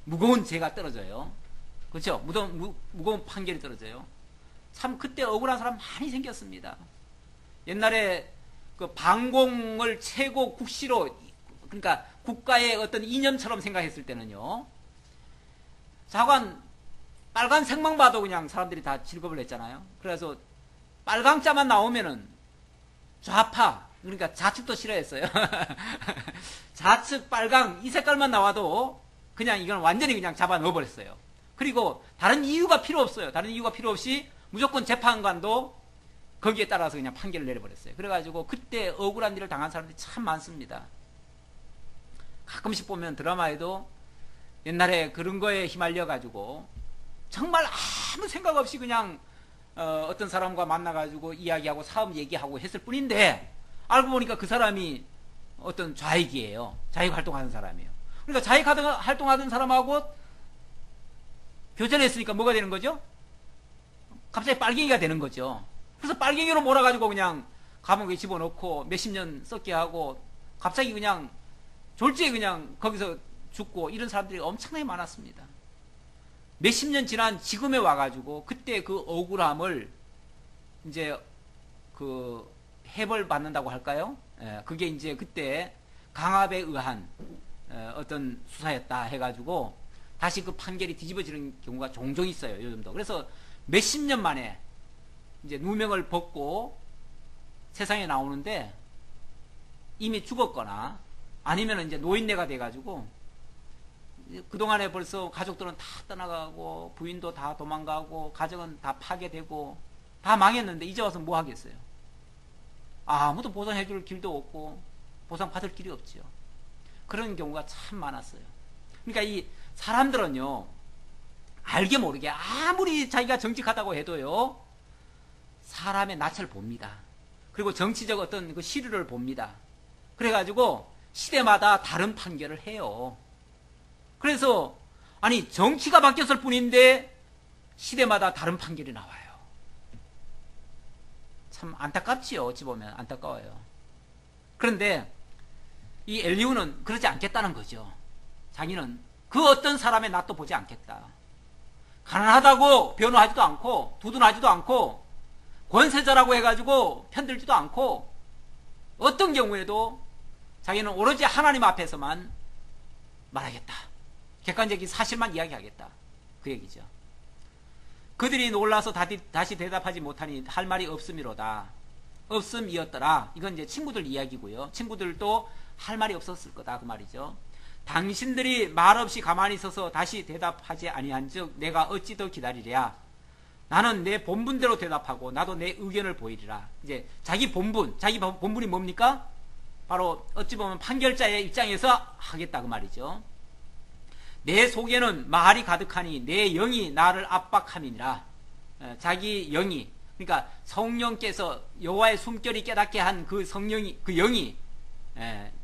무거운 죄가 떨어져요. 그렇죠? 무거운 판결이 떨어져요. 참 그때 억울한 사람 많이 생겼습니다. 옛날에 그 방공을 최고 국시로, 그러니까 국가의 어떤 이념처럼 생각했을 때는요, 자관 빨간색만 봐도 그냥 사람들이 다 질겁을 했잖아요. 그래서 빨강자만 나오면은 좌파, 그러니까 좌측도 싫어했어요. 좌측 빨강 이 색깔만 나와도 그냥 이건 완전히 그냥 잡아 넣어버렸어요. 그리고 다른 이유가 필요 없어요. 다른 이유가 필요 없이 무조건 재판관도 거기에 따라서 그냥 판결을 내려버렸어요. 그래가지고 그때 억울한 일을 당한 사람들이 참 많습니다. 가끔씩 보면 드라마에도 옛날에 그런 거에 휘말려가지고 정말 아무 생각 없이 그냥 어떤 사람과 만나가지고 이야기하고 사업 얘기하고 했을 뿐인데 알고 보니까 그 사람이 어떤 좌익이에요. 좌익 활동하는 사람이에요. 그러니까 좌익 활동하던 사람하고 교전했으니까 뭐가 되는 거죠? 갑자기 빨갱이가 되는 거죠. 그래서 빨갱이로 몰아가지고 그냥 감옥에 집어넣고 몇십 년 썩게 하고 갑자기 그냥 졸지에 그냥 거기서 죽고 이런 사람들이 엄청나게 많았습니다. 몇십 년 지난 지금에 와가지고 그때 그 억울함을 이제 그 해벌 받는다고 할까요? 그게 이제 그때 강압에 의한 어떤 수사였다 해가지고 다시 그 판결이 뒤집어지는 경우가 종종 있어요. 요즘도. 그래서 몇십 년 만에 이제 누명을 벗고 세상에 나오는데 이미 죽었거나 아니면 이제 노인네가 돼가지고 그동안에 벌써 가족들은 다 떠나가고 부인도 다 도망가고 가정은 다 파괴되고 다 망했는데 이제 와서 뭐 하겠어요? 아무도 보상해줄 길도 없고 보상받을 길이 없지요. 그런 경우가 참 많았어요. 그러니까 이 사람들은요, 알게 모르게 아무리 자기가 정직하다고 해도요, 사람의 낯을 봅니다. 그리고 정치적 어떤 그 시류를 봅니다. 그래가지고 시대마다 다른 판결을 해요. 그래서 아니 정치가 바뀌었을 뿐인데 시대마다 다른 판결이 나와요. 참 안타깝지요. 어찌 보면 안타까워요. 그런데 이 엘리후는 그러지 않겠다는 거죠. 자기는 그 어떤 사람의 낯도 보지 않겠다. 가난하다고 변호하지도 않고 두둔하지도 않고 권세자라고 해가지고 편들지도 않고 어떤 경우에도 자기는 오로지 하나님 앞에서만 말하겠다. 객관적인 사실만 이야기하겠다. 그 얘기죠. 그들이 놀라서 다시 대답하지 못하니 할 말이 없음이로다. 없음이었더라. 이건 이제 친구들 이야기고요. 친구들도 할 말이 없었을 거다. 그 말이죠. 당신들이 말없이 가만히 있어서 다시 대답하지 아니한즉 내가 어찌 더 기다리랴. 나는 내 본분대로 대답하고 나도 내 의견을 보이리라. 이제 자기 본분이 뭡니까? 바로 어찌 보면 판결자의 입장에서 하겠다 그 말이죠. 내 속에는 말이 가득하니 내 영이 나를 압박함이니라. 자기 영이, 그러니까 성령께서 여호와의 숨결이 깨닫게 한 그 성령이, 그 영이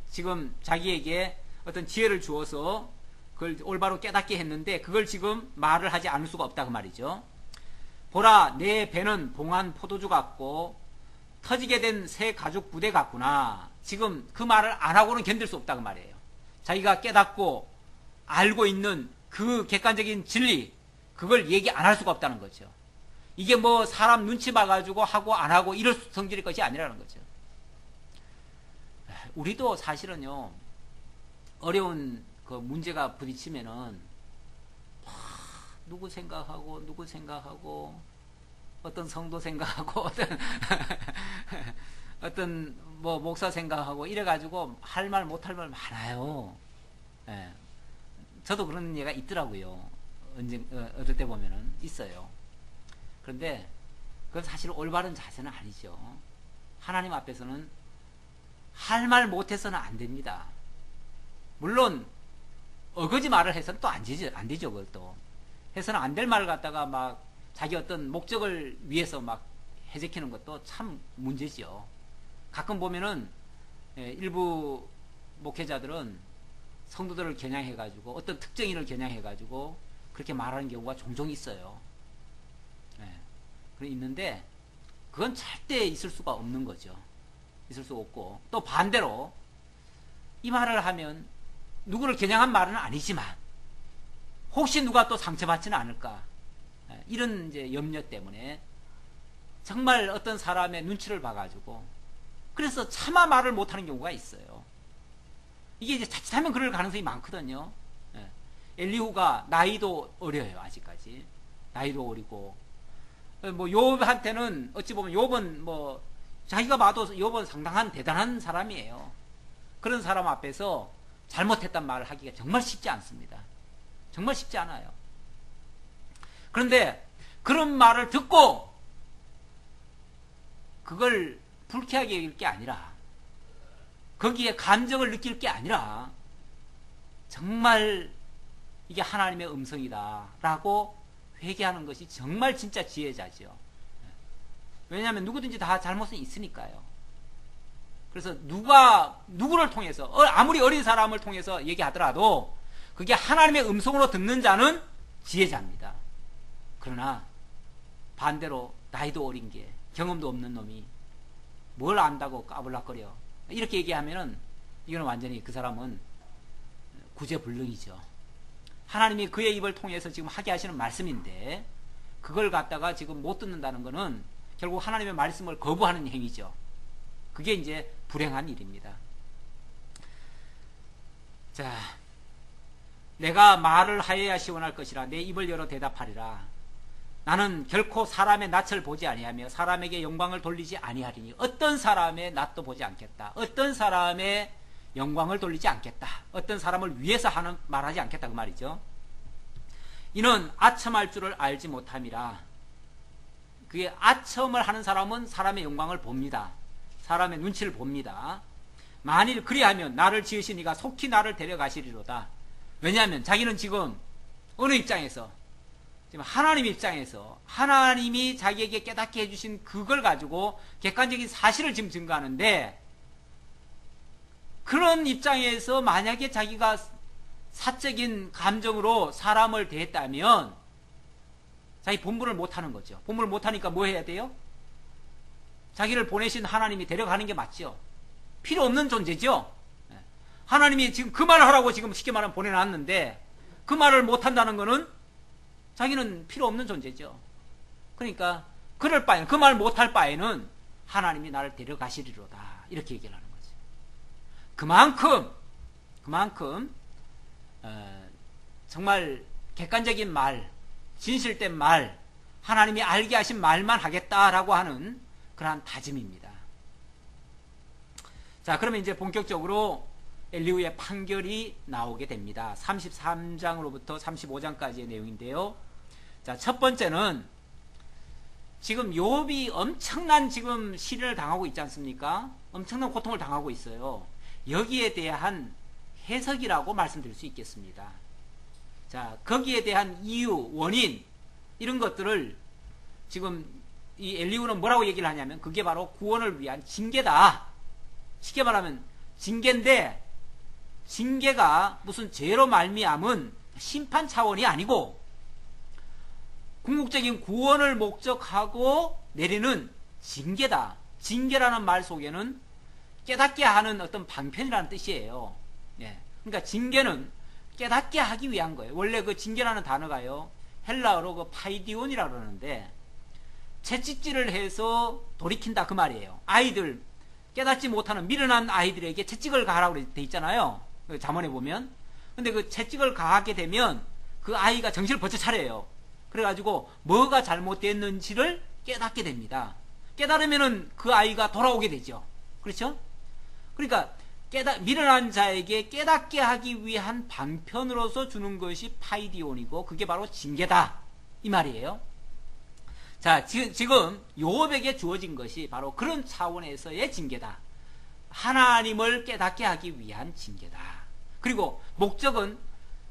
지금 자기에게 어떤 지혜를 주어서 그걸 올바로 깨닫게 했는데 그걸 지금 말을 하지 않을 수가 없다 그 말이죠. 보라, 내 배는 봉한 포도주 같고 터지게 된 새 가죽 부대 같구나. 지금 그 말을 안 하고는 견딜 수 없다 그 말이에요. 자기가 깨닫고 알고 있는 그 객관적인 진리, 그걸 얘기 안 할 수가 없다는 거죠. 이게 뭐 사람 눈치 봐가지고 하고 안 하고 이럴 성질의 것이 아니라는 거죠. 우리도 사실은요, 어려운 그 문제가 부딪히면은 누구 생각하고 어떤 성도 생각하고 어떤 뭐 목사 생각하고 이래가지고 할 말 못할 말 많아요. 예. 저도 그런 얘가 있더라고요. 어떨 때 보면은 있어요. 그런데 그건 사실 올바른 자세는 아니죠. 하나님 앞에서는 할 말 못해서는 안 됩니다. 물론 어거지 말을 해서는 또 안 되죠. 그것도 해서는 안 될 말을 갖다가 막 자기 어떤 목적을 위해서 막 해제키는 것도 참 문제죠. 가끔 보면은 일부 목회자들은 성도들을 겨냥해가지고 어떤 특정인을 겨냥해가지고 그렇게 말하는 경우가 종종 있어요. 있는데 그건 절대 있을 수가 없는 거죠. 있을 수 없고, 또 반대로 이 말을 하면 누구를 겨냥한 말은 아니지만 혹시 누가 또 상처받지는 않을까, 이런 이제 염려 때문에 정말 어떤 사람의 눈치를 봐가지고 그래서 차마 말을 못하는 경우가 있어요. 이게 이제 자칫하면 그럴 가능성이 많거든요. 엘리후가 나이도 어려요. 아직까지 나이도 어리고, 뭐 욥한테는 어찌 보면 욥은 뭐 자기가 봐도 욥은 상당한 대단한 사람이에요. 그런 사람 앞에서 잘못했단 말을 하기가 정말 쉽지 않습니다. 정말 쉽지 않아요. 그런데 그런 말을 듣고 그걸 불쾌하게 여길 게 아니라, 거기에 감정을 느낄 게 아니라 정말 이게 하나님의 음성이다 라고 회개하는 것이 정말 진짜 지혜자죠. 왜냐하면 누구든지 다 잘못은 있으니까요. 그래서 누구를 통해서, 아무리 어린 사람을 통해서 얘기하더라도 그게 하나님의 음성으로 듣는 자는 지혜자입니다. 그러나 반대로 나이도 어린 게, 경험도 없는 놈이 뭘 안다고 까불락거려 이렇게 얘기하면은 이거는 완전히 그 사람은 구제불능이죠. 하나님이 그의 입을 통해서 지금 하게 하시는 말씀인데 그걸 갖다가 지금 못 듣는다는 것은 결국 하나님의 말씀을 거부하는 행위죠. 그게 이제 불행한 일입니다. 자, 내가 말을 하여야 시원할 것이라 내 입을 열어 대답하리라. 나는 결코 사람의 낯을 보지 아니하며 사람에게 영광을 돌리지 아니하리니 어떤 사람의 낯도 보지 않겠다. 어떤 사람의 영광을 돌리지 않겠다. 어떤 사람을 위해서 말하지 않겠다 그 말이죠. 이는 아첨할 줄을 알지 못함이라. 그게 아첨을 하는 사람은 사람의 영광을 봅니다. 사람의 눈치를 봅니다. 만일 그리하면 나를 지으신 이가 속히 나를 데려가시리로다. 왜냐하면 자기는 지금 어느 입장에서, 지금 하나님 입장에서 하나님이 자기에게 깨닫게 해주신 그걸 가지고 객관적인 사실을 지금 증거하는데, 그런 입장에서 만약에 자기가 사적인 감정으로 사람을 대했다면 자기 본분을 못하는 거죠. 본분을 못하니까 뭐 해야 돼요? 자기를 보내신 하나님이 데려가는 게 맞죠. 필요 없는 존재죠. 하나님이 지금 그 말을 하라고 지금 쉽게 말하면 보내놨는데 그 말을 못한다는 거는 자기는 필요 없는 존재죠. 그러니까 그럴 바에는, 그 말 못할 바에는 하나님이 나를 데려가시리로다 이렇게 얘기를 하는 거죠. 그만큼 정말 객관적인 말, 진실된 말, 하나님이 알게 하신 말만 하겠다라고 하는 그러한 다짐입니다. 자, 그러면 이제 본격적으로 엘리후의 판결이 나오게 됩니다. 33장으로부터 35장까지의 내용인데요. 자, 첫 번째는 지금 욥이 엄청난 지금 시련을 당하고 있지 않습니까? 엄청난 고통을 당하고 있어요. 여기에 대한 해석이라고 말씀드릴 수 있겠습니다. 자, 거기에 대한 이유, 원인, 이런 것들을 지금 이 엘리후는 뭐라고 얘기를 하냐면 그게 바로 구원을 위한 징계다. 쉽게 말하면 징계인데 징계가 무슨 죄로 말미암은 심판 차원이 아니고 궁극적인 구원을 목적하고 내리는 징계다. 징계라는 말 속에는 깨닫게 하는 어떤 방편이라는 뜻이에요. 예. 그러니까 징계는 깨닫게 하기 위한 거예요. 원래 그 징계라는 단어가요, 헬라어로 그 파이디온이라고 그러는데, 채찍질을 해서 돌이킨다 그 말이에요. 아이들, 깨닫지 못하는 미련한 아이들에게 채찍을 가하라고 돼 있잖아요. 잠언에 보면. 근데 그 채찍을 가하게 되면 그 아이가 정신을 번쩍 차려요. 그래가지고 뭐가 잘못됐는지를 깨닫게 됩니다. 깨달으면은 그 아이가 돌아오게 되죠. 그렇죠? 그러니까 미련한 자에게 깨닫게 하기 위한 방편으로서 주는 것이 파이디온이고, 그게 바로 징계다 이 말이에요. 자, 지금 요업에게 주어진 것이 바로 그런 차원에서의 징계다. 하나님을 깨닫게 하기 위한 징계다. 그리고 목적은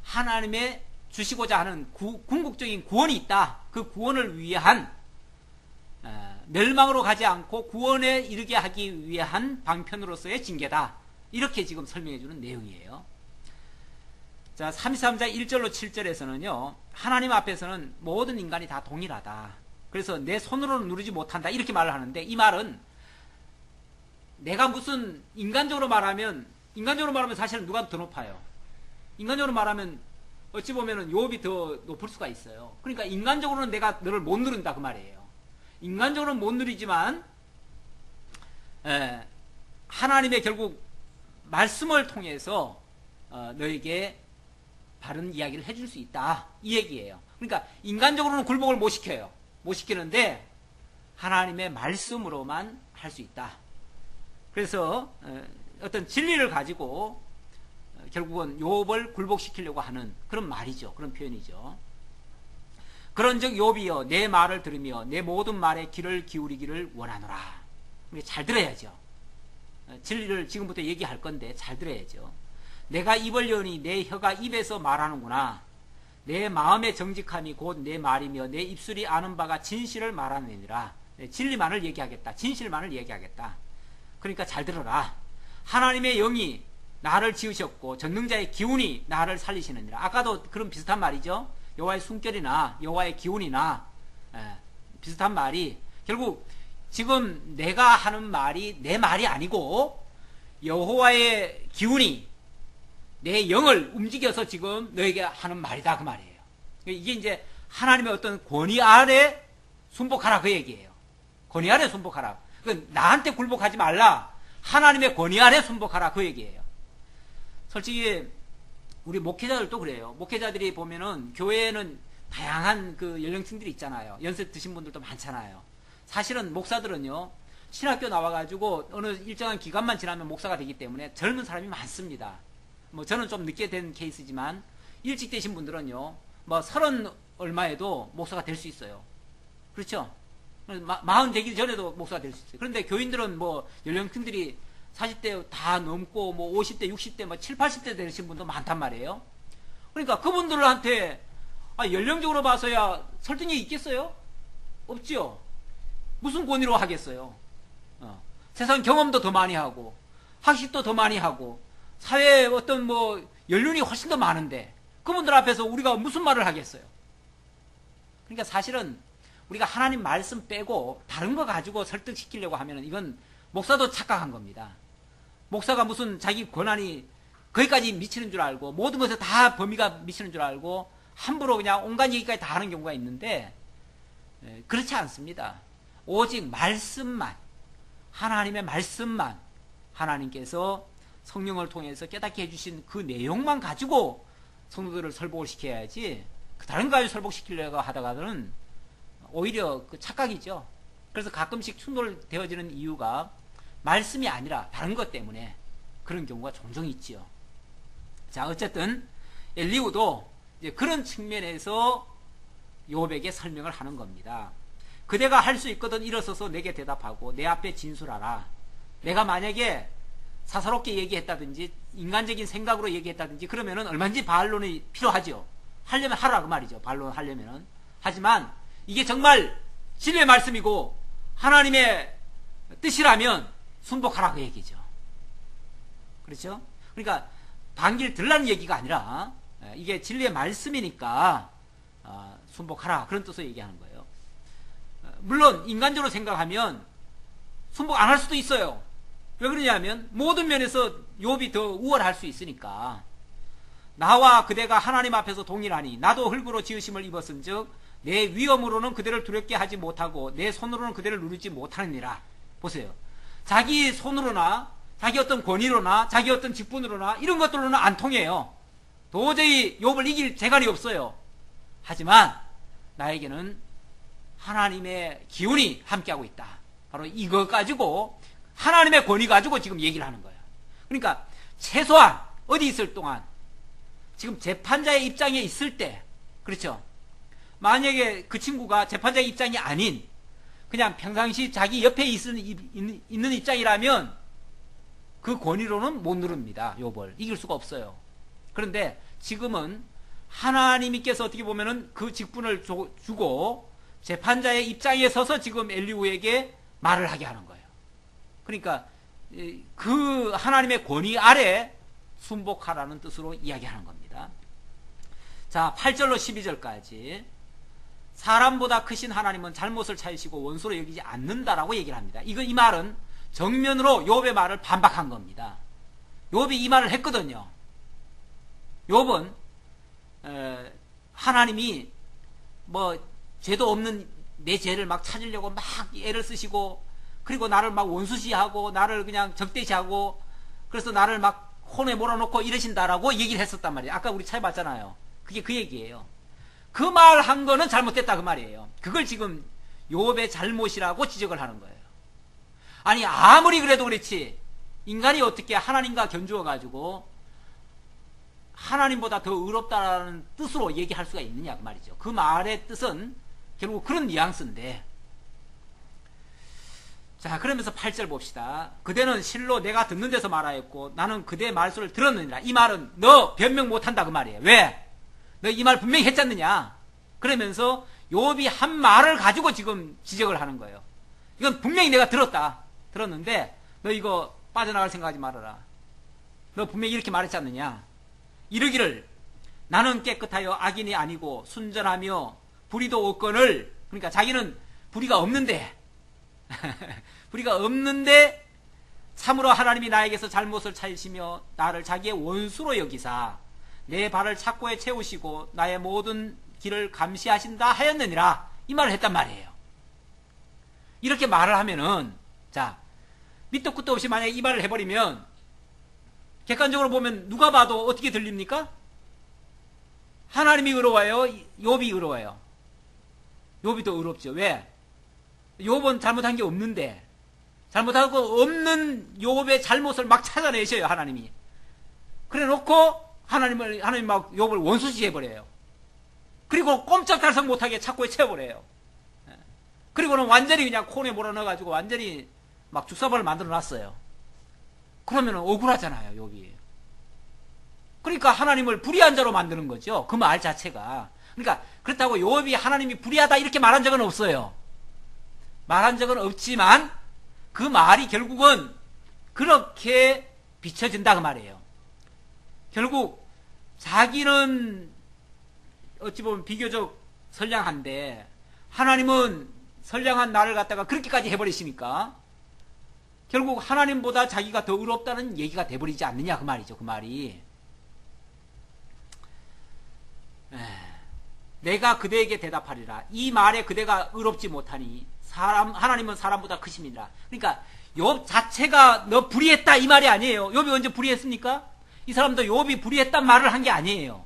하나님의 주시고자 하는 궁극적인 구원이 있다. 그 구원을 위한, 멸망으로 가지 않고 구원에 이르게 하기 위한 방편으로서의 징계다. 이렇게 지금 설명해 주는 내용이에요. 자, 33장 1절로 7절에서는요, 하나님 앞에서는 모든 인간이 다 동일하다. 그래서 내 손으로는 누르지 못한다. 이렇게 말을 하는데, 이 말은 내가 무슨 인간적으로 말하면 사실은 누가 더 높아요? 인간적으로 말하면 어찌 보면은 요업이 더 높을 수가 있어요. 그러니까 인간적으로는 내가 너를 못 누른다 그 말이에요. 인간적으로는 못 누리지만 하나님의 결국 말씀을 통해서 너에게 바른 이야기를 해줄 수 있다 이 얘기예요. 그러니까 인간적으로는 굴복을 못 시켜요. 못 시키는데 하나님의 말씀으로만 할 수 있다. 그래서 어떤 진리를 가지고 결국은 욥을 굴복시키려고 하는 그런 말이죠. 그런 표현이죠. 그런즉 욥이여 내 말을 들으며 내 모든 말에 귀를 기울이기를 원하노라. 잘 들어야죠. 진리를 지금부터 얘기할 건데 잘 들어야죠. 내가 입을 여니 내 혀가 입에서 말하는구나. 내 마음의 정직함이 곧 내 말이며 내 입술이 아는 바가 진실을 말하느니라. 진리만을 얘기하겠다. 진실만을 얘기하겠다. 그러니까 잘 들어라. 하나님의 영이 나를 지으셨고 전능자의 기운이 나를 살리시느니라. 아까도 그런 비슷한 말이죠. 여호와의 숨결이나 여호와의 기운이나 비슷한 말이 결국 지금 내가 하는 말이 내 말이 아니고 여호와의 기운이 내 영을 움직여서 지금 너에게 하는 말이다 그 말이에요. 이게 이제 하나님의 어떤 권위 아래 순복하라 그 얘기예요. 권위 아래 순복하라. 나한테 굴복하지 말라. 하나님의 권위 아래 순복하라 그 얘기예요. 솔직히 우리 목회자들도 그래요. 목회자들이 보면은 교회에는 다양한 그 연령층들이 있잖아요. 연세 드신 분들도 많잖아요. 사실은 목사들은요, 신학교 나와가지고 어느 일정한 기간만 지나면 목사가 되기 때문에 젊은 사람이 많습니다. 뭐 저는 좀 늦게 된 케이스지만 일찍 되신 분들은요, 뭐 30 얼마에도 목사가 될 수 있어요. 그렇죠? 40 되기 전에도 목사가 될 수 있어요. 그런데 교인들은 뭐 연령층들이 40대 다 넘고 뭐 50대, 60대, 뭐 7, 80대 되신 분도 많단 말이에요. 그러니까 그분들한테 연령적으로 봐서야 설득력이 있겠어요? 없죠. 무슨 권위로 하겠어요? 세상 경험도 더 많이 하고 학식도 더 많이 하고 사회에 어떤 뭐 연륜이 훨씬 더 많은데 그분들 앞에서 우리가 무슨 말을 하겠어요? 그러니까 사실은 우리가 하나님 말씀 빼고 다른 거 가지고 설득시키려고 하면 이건 목사도 착각한 겁니다. 목사가 무슨 자기 권한이 거기까지 미치는 줄 알고 모든 것에 다 범위가 미치는 줄 알고 함부로 그냥 온갖 얘기까지 다 하는 경우가 있는데 그렇지 않습니다. 오직 말씀만, 하나님의 말씀만 하나님께서 성령을 통해서 깨닫게 해주신 그 내용만 가지고 성도들을 설복을 시켜야지 다른 거 가지고 설복시키려고 하다가는 오히려 그 착각이죠. 그래서 가끔씩 충돌되어지는 이유가 말씀이 아니라 다른 것 때문에 그런 경우가 종종 있지요. 자, 어쨌든 엘리후도 이제 그런 측면에서 욥에게 설명을 하는 겁니다. 그대가 할 수 있거든 일어서서 내게 대답하고 내 앞에 진술하라. 내가 만약에 사사롭게 얘기했다든지 인간적인 생각으로 얘기했다든지 그러면은 얼마든지 반론이 필요하죠. 하려면 하라 그 말이죠. 반론 하려면은. 하지만 이게 정말 진리의 말씀이고 하나님의 뜻이라면 순복하라 그 얘기죠. 그렇죠? 그러니까 반기를 들라는 얘기가 아니라 이게 진리의 말씀이니까 순복하라 그런 뜻으로 얘기하는 거예요. 물론 인간적으로 생각하면 순복 안 할 수도 있어요. 왜 그러냐면 모든 면에서 욥이 더 우월할 수 있으니까. 나와 그대가 하나님 앞에서 동일하니 나도 흙으로 지으심을 입었은즉 내 위엄으로는 그대를 두렵게 하지 못하고 내 손으로는 그대를 누르지 못하느니라. 보세요. 자기 손으로나 자기 어떤 권위로나 자기 어떤 직분으로나 이런 것들로는 안 통해요. 도저히 욥을 이길 재간이 없어요. 하지만 나에게는 하나님의 기운이 함께하고 있다. 바로 이거 가지고 하나님의 권위 가지고 지금 얘기를 하는 거예요. 그러니까 최소한 어디 있을 동안 지금 재판자의 입장에 있을 때, 그렇죠? 만약에 그 친구가 재판자의 입장이 아닌 그냥 평상시 자기 옆에 있는 입장이라면 그 권위로는 못 누릅니다. 욥을 이길 수가 없어요. 그런데 지금은 하나님께서 어떻게 보면은 그 직분을 주고 재판자의 입장에 서서 지금 엘리후에게 말을 하게 하는 거예요. 그러니까 그 하나님의 권위 아래 순복하라는 뜻으로 이야기하는 겁니다. 자, 8절로 12절까지 사람보다 크신 하나님은 잘못을 찾으시고 원수로 여기지 않는다라고 얘기를 합니다. 이 말은 정면으로 욥의 말을 반박한 겁니다. 욥이 이 말을 했거든요. 욥은 하나님이 뭐 죄도 없는 내 죄를 막 찾으려고 막 애를 쓰시고 그리고 나를 막 원수시하고 나를 그냥 적대시하고 그래서 나를 막 혼에 몰아놓고 이러신다라고 얘기를 했었단 말이에요. 아까 우리 차에 봤잖아요. 그게 그 얘기예요. 그 말 한 거는 잘못됐다 그 말이에요. 그걸 지금 욥의 잘못이라고 지적을 하는 거예요. 아니 아무리 그래도 그렇지 인간이 어떻게 하나님과 견주어 가지고 하나님보다 더 의롭다라는 뜻으로 얘기할 수가 있느냐 그 말이죠. 그 말의 뜻은 결국 그런 뉘앙스인데, 자 그러면서 8절 봅시다. 그대는 실로 내가 듣는 데서 말하였고 나는 그대의 말소를 들었느니라. 이 말은 너 변명 못한다 그 말이에요. 왜? 너 이 말 분명히 했잖느냐. 그러면서 욥이 한 말을 가지고 지금 지적을 하는 거예요. 이건 분명히 내가 들었는데 너 이거 빠져나갈 생각하지 말아라. 너 분명히 이렇게 말했지 않느냐. 이르기를 나는 깨끗하여 악인이 아니고 순전하며 불의도 없거늘, 그러니까 자기는 불의가 없는데 불의가 없는데 참으로 하나님이 나에게서 잘못을 찾으시며 나를 자기의 원수로 여기사 내 발을 착고에 채우시고 나의 모든 길을 감시하신다 하였느니라. 이 말을 했단 말이에요. 이렇게 말을 하면은, 자 밑도 끝도 없이 만약에 이 말을 해버리면 객관적으로 보면 누가 봐도 어떻게 들립니까? 하나님이 의로워요? 욥이 의로워요? 욥이 더 의롭죠. 왜? 욥은 잘못한 게 없는데, 잘못하고 없는 욥의 잘못을 막 찾아내셔요 하나님이. 그래 놓고 하나님이 막 욥을 원수시 해버려요. 그리고 꼼짝달싹 못하게 착고에 채워버려요. 그리고는 완전히 그냥 콘에 몰아넣어가지고 완전히 막 죽사발을 만들어 놨어요. 그러면 억울하잖아요 욥이. 그러니까 하나님을 불의한 자로 만드는 거죠. 그 말 자체가. 그러니까 그렇다고 욥이 하나님이 불의하다 이렇게 말한 적은 없어요. 말한 적은 없지만 그 말이 결국은 그렇게 비춰진다 그 말이에요. 결국 자기는 어찌 보면 비교적 선량한데 하나님은 선량한 나를 갖다가 그렇게까지 해버리시니까 결국 하나님보다 자기가 더 의롭다는 얘기가 돼버리지 않느냐 그 말이죠. 그 말이 내가 그대에게 대답하리라. 이 말에 그대가 의롭지 못하니 하나님은 사람보다 크심이라. 그러니까 욥 자체가 너 불의했다 이 말이 아니에요. 욥이 언제 불의했습니까? 이 사람도 욥이 불의했단 말을 한 게 아니에요.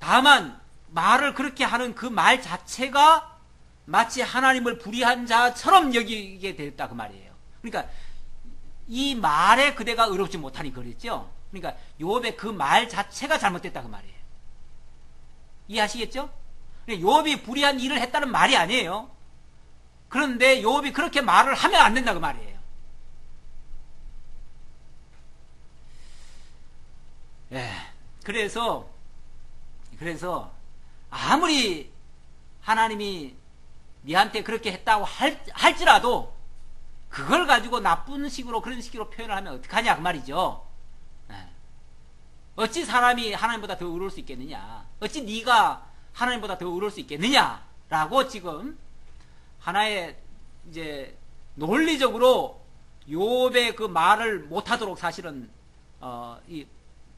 다만 말을 그렇게 하는 그 말 자체가 마치 하나님을 불의한 자처럼 여기게 됐다 그 말이에요. 그러니까 이 말에 그대가 의롭지 못하니 그랬죠. 그러니까 욥의 그 말 자체가 잘못됐다 그 말이에요. 이해하시겠죠? 욥이 불의한 일을 했다는 말이 아니에요. 그런데 욥이 그렇게 말을 하면 안 된다 그 말이에요. 그래서 아무리 하나님이 니한테 그렇게 했다고 할지라도 그걸 가지고 나쁜 식으로 그런 식으로 표현을 하면 어떡하냐 그 말이죠. 어찌 사람이 하나님보다 더 의로울 수 있겠느냐? 어찌 네가 하나님보다 더 의로울 수 있겠느냐라고 지금 하나의 이제 논리적으로 욥의 그 말을 못하도록 사실은 이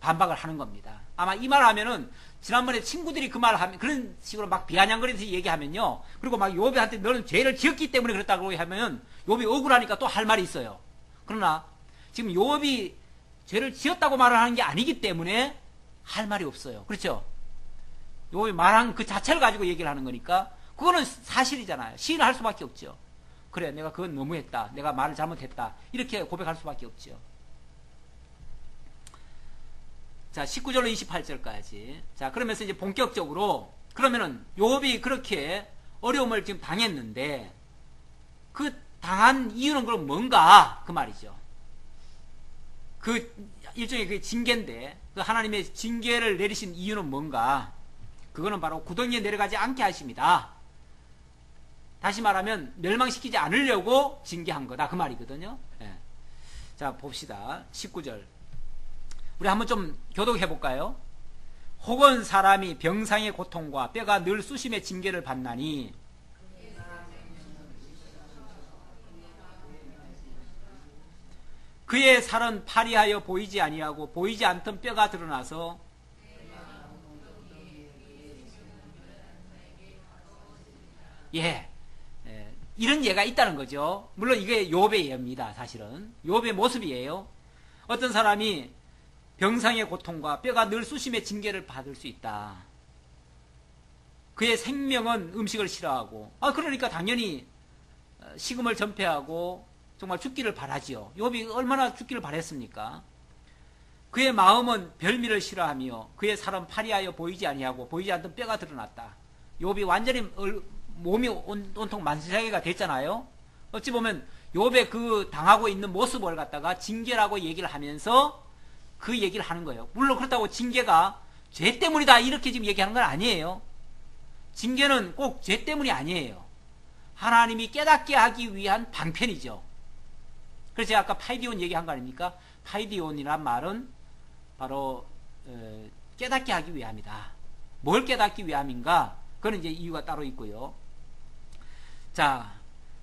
반박을 하는 겁니다. 아마 이 말을 하면은 지난번에 친구들이 그 말을 하면 그런 식으로 막 비아냥거리듯이 얘기하면요. 그리고 막 욥한테 너는 죄를 지었기 때문에 그랬다고 하면 욥이 억울하니까 또 할 말이 있어요. 그러나 지금 욥이 죄를 지었다고 말을 하는 게 아니기 때문에 할 말이 없어요. 그렇죠? 욥이 말한 그 자체를 가지고 얘기를 하는 거니까 그거는 사실이잖아요. 시인을 할 수밖에 없죠. 그래, 내가 그건 너무했다. 내가 말을 잘못했다. 이렇게 고백할 수밖에 없죠. 자, 19절로 28절까지. 자, 그러면서 이제 본격적으로, 그러면은, 욥이 그렇게 어려움을 지금 당했는데, 그 당한 이유는 그럼 뭔가? 그 말이죠. 그, 일종의 그 징계인데, 그 하나님의 징계를 내리신 이유는 뭔가? 그거는 바로 구덩이에 내려가지 않게 하십니다. 다시 말하면, 멸망시키지 않으려고 징계한 거다. 그 말이거든요. 예. 자, 봅시다. 19절. 우리 한번 좀 교독해 볼까요? 혹은 사람이 병상의 고통과 뼈가 늘 수심의 징계를 받나니 그의 살은 파리하여 보이지 아니하고 보이지 않던 뼈가 드러나서 이런 예가 있다는 거죠. 물론 이게 욥의 예입니다. 사실은 욥의 모습이에요. 어떤 사람이 병상의 고통과 뼈가 늘 수심의 징계를 받을 수 있다. 그의 생명은 음식을 싫어하고, 그러니까 당연히 식음을 전폐하고 정말 죽기를 바라지요. 욥이 얼마나 죽기를 바랬습니까? 그의 마음은 별미를 싫어하며 그의 살은 파리하여 보이지 아니하고 보이지 않던 뼈가 드러났다. 욥이 완전히 몸이 온통 만사자가 됐잖아요. 어찌 보면 욥의 그 당하고 있는 모습을 갖다가 징계라고 얘기를 하면서 그 얘기를 하는 거예요. 물론 그렇다고 징계가 죄 때문이다 이렇게 지금 얘기하는 건 아니에요. 징계는 꼭 죄 때문이 아니에요. 하나님이 깨닫게 하기 위한 방편이죠. 그래서 제가 아까 파이디온 얘기한 거 아닙니까? 파이디온이란 말은 바로 깨닫게 하기 위함이다. 뭘 깨닫기 위함인가? 그건 이제 이유가 따로 있고요. 자,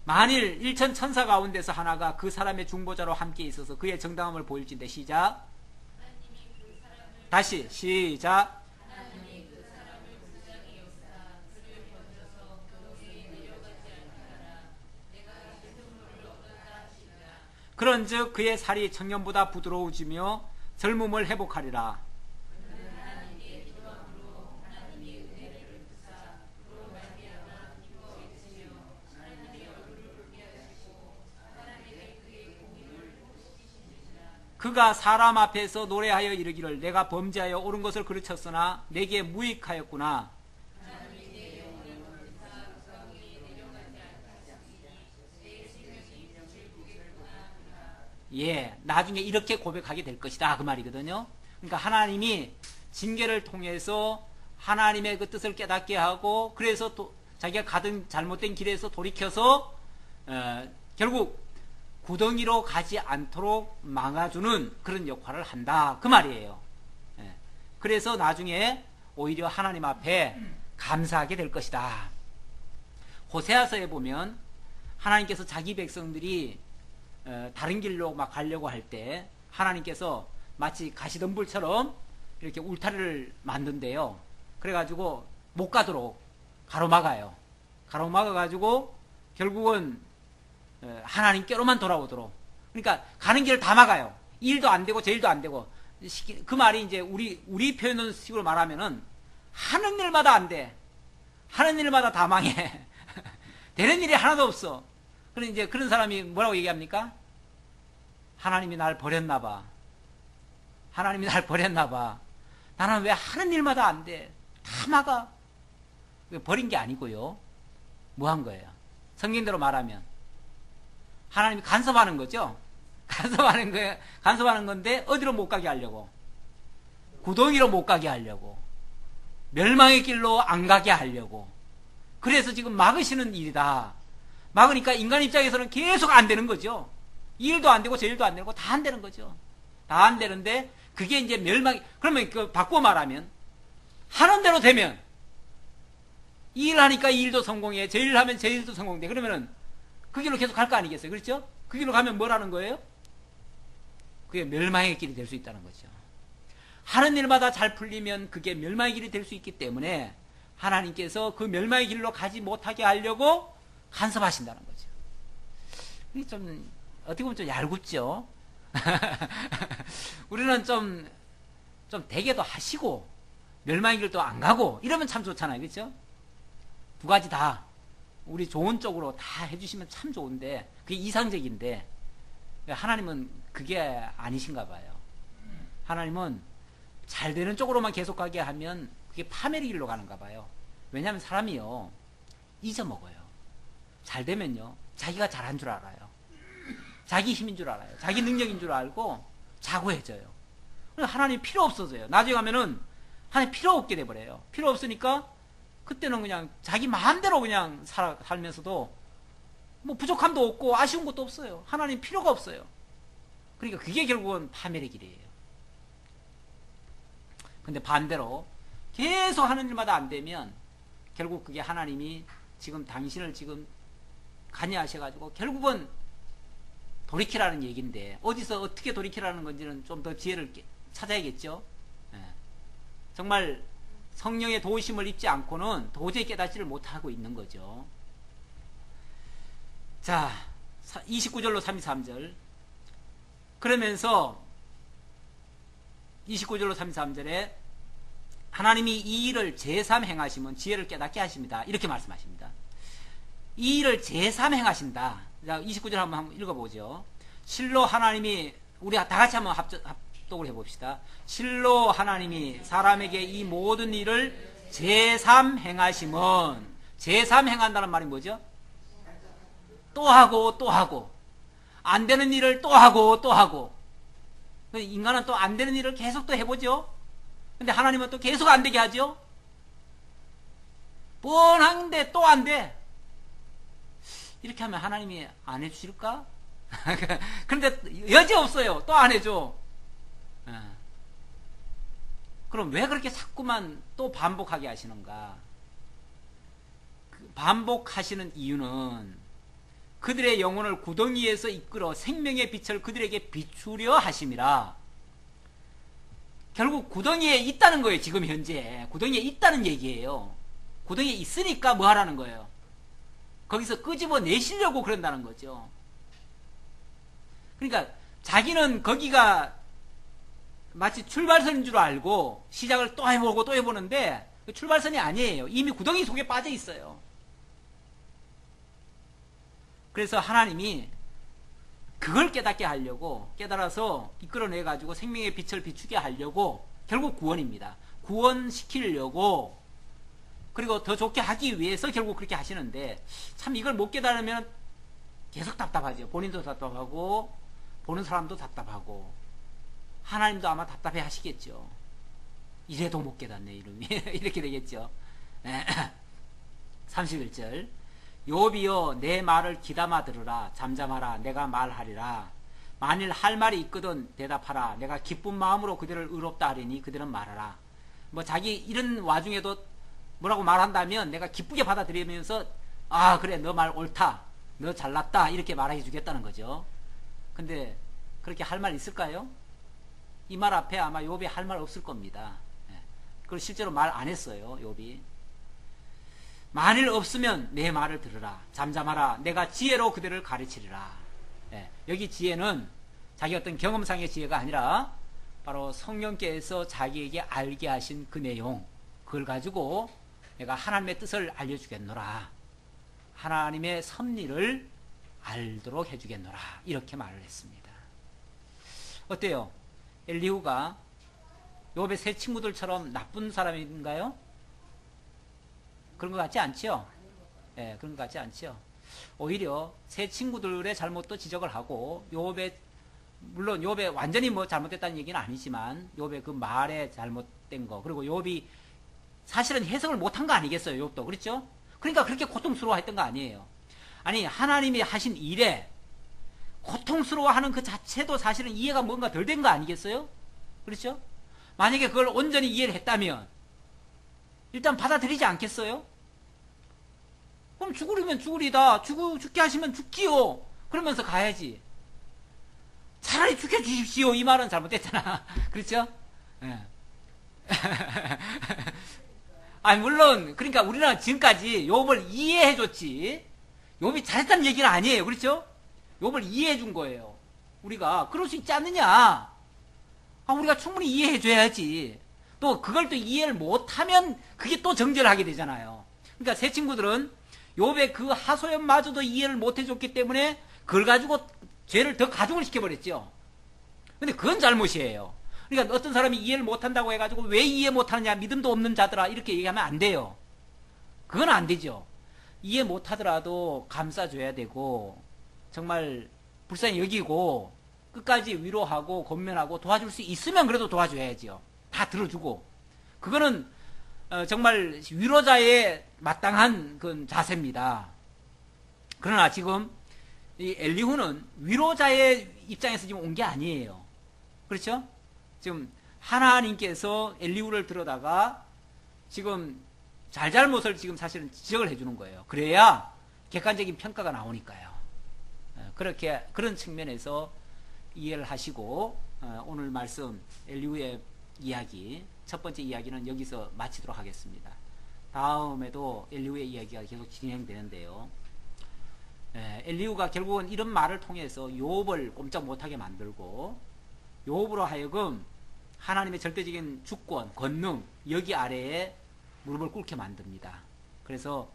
만일 일천 천사 가운데서 하나가 그 사람의 중보자로 함께 있어서 그의 정당함을 보일진대. 시작. 다시 시작. 그런즉 그의 살이 청년보다 부드러워지며 젊음을 회복하리라. 그가 사람 앞에서 노래하여 이르기를 내가 범죄하여 옳은 것을 그르쳤으나 내게 무익하였구나. 나중에 이렇게 고백하게 될 것이다 그 말이거든요. 그러니까 하나님이 징계를 통해서 하나님의 그 뜻을 깨닫게 하고 그래서 또 자기가 가던 잘못된 길에서 돌이켜서 결국 구덩이로 가지 않도록 막아주는 그런 역할을 한다 그 말이에요. 그래서 나중에 오히려 하나님 앞에 감사하게 될 것이다. 호세아서에 보면 하나님께서 자기 백성들이 다른 길로 막 가려고 할 때 하나님께서 마치 가시덤불처럼 이렇게 울타리를 만든대요. 그래가지고 못 가도록 가로막아요. 가로막아가지고 결국은 하나님께로만 돌아오도록. 그러니까 가는 길을 다 막아요. 이 일도 안 되고 저 일도 안 되고. 그 말이 이제 우리 표현 식으로 말하면은 하는 일마다 안 돼. 하는 일마다 다 망해. 되는 일이 하나도 없어. 그럼 이제 그런 사람이 뭐라고 얘기합니까? 하나님이 날 버렸나 봐. 하나님이 날 버렸나 봐. 나는 왜 하는 일마다 안 돼? 다 막아. 버린 게 아니고요. 뭐 한 거예요? 성경대로 말하면 하나님이 간섭하는 거죠. 간섭하는 거예요. 간섭하는 건데 어디로 못 가게 하려고? 구덩이로 못 가게 하려고. 멸망의 길로 안 가게 하려고. 그래서 지금 막으시는 일이다. 막으니까 인간 입장에서는 계속 안 되는 거죠. 이 일도 안 되고 저 일도 안 되고 다 안 되는 거죠. 다 안 되는데 그게 이제 그러면 그 바꿔 말하면, 하는 대로 되면, 이 일 하니까 이 일도 성공해, 저 일을 하면 저 일도 성공돼. 그러면은, 그 길로 계속 갈 거 아니겠어요? 그렇죠? 그 길로 가면 뭐라는 거예요? 그게 멸망의 길이 될 수 있다는 거죠. 하는 일마다 잘 풀리면 그게 멸망의 길이 될 수 있기 때문에, 하나님께서 그 멸망의 길로 가지 못하게 하려고 간섭하신다는 거죠. 이게 좀, 어떻게 보면 좀 얄궂죠? 우리는 좀 대개도 하시고, 멸망의 길도 안 가고, 이러면 참 좋잖아요. 그렇죠? 두 가지 다, 우리 좋은 쪽으로 다 해주시면 참 좋은데, 그게 이상적인데, 하나님은 그게 아니신가 봐요. 하나님은 잘 되는 쪽으로만 계속 가게 하면, 그게 파멸의 길로 가는가 봐요. 왜냐하면 사람이요, 잊어먹어요. 잘 되면요, 자기가 잘한 줄 알아요. 자기 힘인 줄 알아요. 자기 능력인 줄 알고 자고해져요. 하나님 필요 없어져요. 나중에 가면은 하나님 필요 없게 돼버려요. 필요 없으니까 그때는 그냥 자기 마음대로 그냥 살면서도 뭐 부족함도 없고 아쉬운 것도 없어요. 하나님 필요가 없어요. 그러니까 그게 결국은 파멸의 길이에요. 근데 반대로 계속 하는 일마다 안 되면 결국 그게 하나님이 지금 당신을 지금 관여하셔가지고 결국은 돌이키라는 얘기인데, 어디서 어떻게 돌이키라는 건지는 좀 더 지혜를 찾아야겠죠. 예. 정말 성령의 도우심을 입지 않고는 도저히 깨닫지를 못하고 있는 거죠. 자, 29절로 33절. 그러면서 29절로 33절에 하나님이 이 일을 제3 행하시면 지혜를 깨닫게 하십니다. 이렇게 말씀하십니다. 이 일을 제3 행하신다. 자, 29절 한번 읽어보죠. 실로 하나님이, 우리 다 같이 한번 합독을 해봅시다. 실로 하나님이 사람에게 이 모든 일을 제3 행하시면, 제3 행한다는 말이 뭐죠? 또 하고 또 하고, 안 되는 일을 또 하고 또 하고. 인간은 또 안 되는 일을 계속 또 해보죠. 근데 하나님은 또 계속 안 되게 하죠. 뻔한데 또 안 돼. 이렇게 하면 하나님이 안 해주실까? 그런데 여지 없어요. 또 안 해줘. 그럼 왜 그렇게 자꾸만 또 반복하게 하시는가? 반복하시는 이유는 그들의 영혼을 구덩이에서 이끌어 생명의 빛을 그들에게 비추려 하심이라. 결국 구덩이에 있다는 거예요. 지금 현재 구덩이에 있다는 얘기예요. 구덩이에 있으니까 뭐 하라는 거예요? 거기서 끄집어 내시려고 그런다는 거죠. 그러니까 자기는 거기가 마치 출발선인 줄 알고 시작을 또 해보고 또 해보는데 출발선이 아니에요. 이미 구덩이 속에 빠져 있어요. 그래서 하나님이 그걸 깨닫게 하려고, 깨달아서 이끌어내 가지고 생명의 빛을 비추게 하려고, 결국 구원입니다. 구원시키려고, 그리고 더 좋게 하기 위해서 결국 그렇게 하시는데, 참 이걸 못 깨달으면 계속 답답하죠. 본인도 답답하고 보는 사람도 답답하고, 하나님도 아마 답답해 하시겠죠. 이래도 못 깨닫네 이름이. 이렇게 되겠죠. 31절. 욥이여 내 말을 귀담아 들으라. 잠잠하라. 내가 말하리라. 만일 할 말이 있거든 대답하라. 내가 기쁜 마음으로 그들을 의롭다 하리니 그들은 말하라. 뭐 자기 이런 와중에도 뭐라고 말한다면 내가 기쁘게 받아들이면서 아 그래 너 말 옳다. 너 잘났다. 이렇게 말해 주겠다는 거죠. 근데 그렇게 할 말 있을까요? 이 말 앞에 아마 욥이 할 말 없을 겁니다. 그걸 실제로 말 안 했어요. 욥이. 만일 없으면 내 말을 들으라. 잠잠하라. 내가 지혜로 그들을 가르치리라. 여기 지혜는 자기 어떤 경험상의 지혜가 아니라 바로 성령께서 자기에게 알게 하신 그 내용, 그걸 가지고 내가 하나님의 뜻을 알려주겠노라. 하나님의 섭리를 알도록 해주겠노라. 이렇게 말을 했습니다. 어때요? 엘리후가 욥의 세 친구들처럼 나쁜 사람인가요? 그런 것 같지 않죠? 예, 그런 것 같지 않죠? 오히려 세 친구들의 잘못도 지적을 하고, 물론 욥의 완전히 뭐 잘못됐다는 얘기는 아니지만, 욥의 그 말에 잘못된 거, 그리고 욥이 사실은 해석을 못한 거 아니겠어요? 욥도. 그렇죠? 그러니까 그렇게 고통스러워했던 거 아니에요. 아니, 하나님이 하신 일에 고통스러워하는 그 자체도 사실은 이해가 뭔가 덜 된 거 아니겠어요? 그렇죠? 만약에 그걸 온전히 이해를 했다면 일단 받아들이지 않겠어요? 그럼 죽으려면 죽으리다. 죽게 하시면 죽지요. 그러면서 가야지. 차라리 죽여주십시오. 이 말은 잘못됐잖아. 그렇죠? 예. 아니, 물론, 그러니까 우리는 지금까지 욥을 이해해줬지. 욥이 잘했다는 얘기는 아니에요. 그렇죠? 욥을 이해해준 거예요. 우리가. 그럴 수 있지 않느냐. 우리가 충분히 이해해줘야지. 또 그걸 또 이해를 못하면 그게 또 정죄를 하게 되잖아요. 그러니까 새 친구들은 욥의 그 하소연마저도 이해를 못해줬기 때문에 그걸 가지고 죄를 더 가중을 시켜버렸죠. 근데 그건 잘못이에요. 그러니까 어떤 사람이 이해를 못한다고 해가지고 왜 이해 못하느냐, 믿음도 없는 자들아, 이렇게 얘기하면 안 돼요. 그건 안 되죠. 이해 못하더라도 감싸줘야 되고 정말 불쌍히 여기고 끝까지 위로하고 권면하고 도와줄 수 있으면 그래도 도와줘야지요. 다 들어주고. 그거는 정말 위로자의 마땅한 그 자세입니다. 그러나 지금 이 엘리후는 위로자의 입장에서 지금 온 게 아니에요. 그렇죠? 지금 하나님께서 엘리후를 들어다가 지금 잘잘못을 지금 사실은 지적을 해주는 거예요. 그래야 객관적인 평가가 나오니까요. 그렇게 그런 측면에서 이해를 하시고 오늘 말씀 엘리후의 이야기, 첫 번째 이야기는 여기서 마치도록 하겠습니다. 다음에도 엘리후의 이야기가 계속 진행되는데요. 엘리후가 결국은 이런 말을 통해서 욥을 꼼짝 못하게 만들고 욥으로 하여금 하나님의 절대적인 주권, 권능 여기 아래에 무릎을 꿇게 만듭니다. 그래서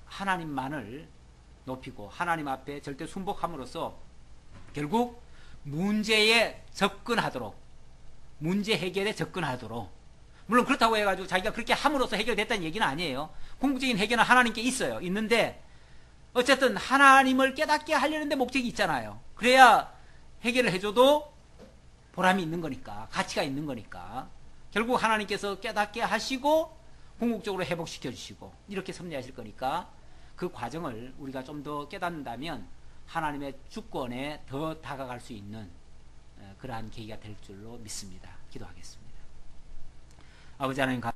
하나님만을 높이고 하나님 앞에 절대 순복함으로써 결국 문제에 접근하도록, 문제 해결에 접근하도록, 물론 그렇다고 해가지고 자기가 그렇게 함으로써 해결됐다는 얘기는 아니에요. 궁극적인 해결은 하나님께 있어요. 있는데 어쨌든 하나님을 깨닫게 하려는데 목적이 있잖아요. 그래야 해결을 해줘도 보람이 있는 거니까, 가치가 있는 거니까 결국 하나님께서 깨닫게 하시고 궁극적으로 회복시켜 주시고 이렇게 섭리하실 거니까 그 과정을 우리가 좀 더 깨닫는다면 하나님의 주권에 더 다가갈 수 있는 그러한 계기가 될 줄로 믿습니다. 기도하겠습니다. 아버지 하나님,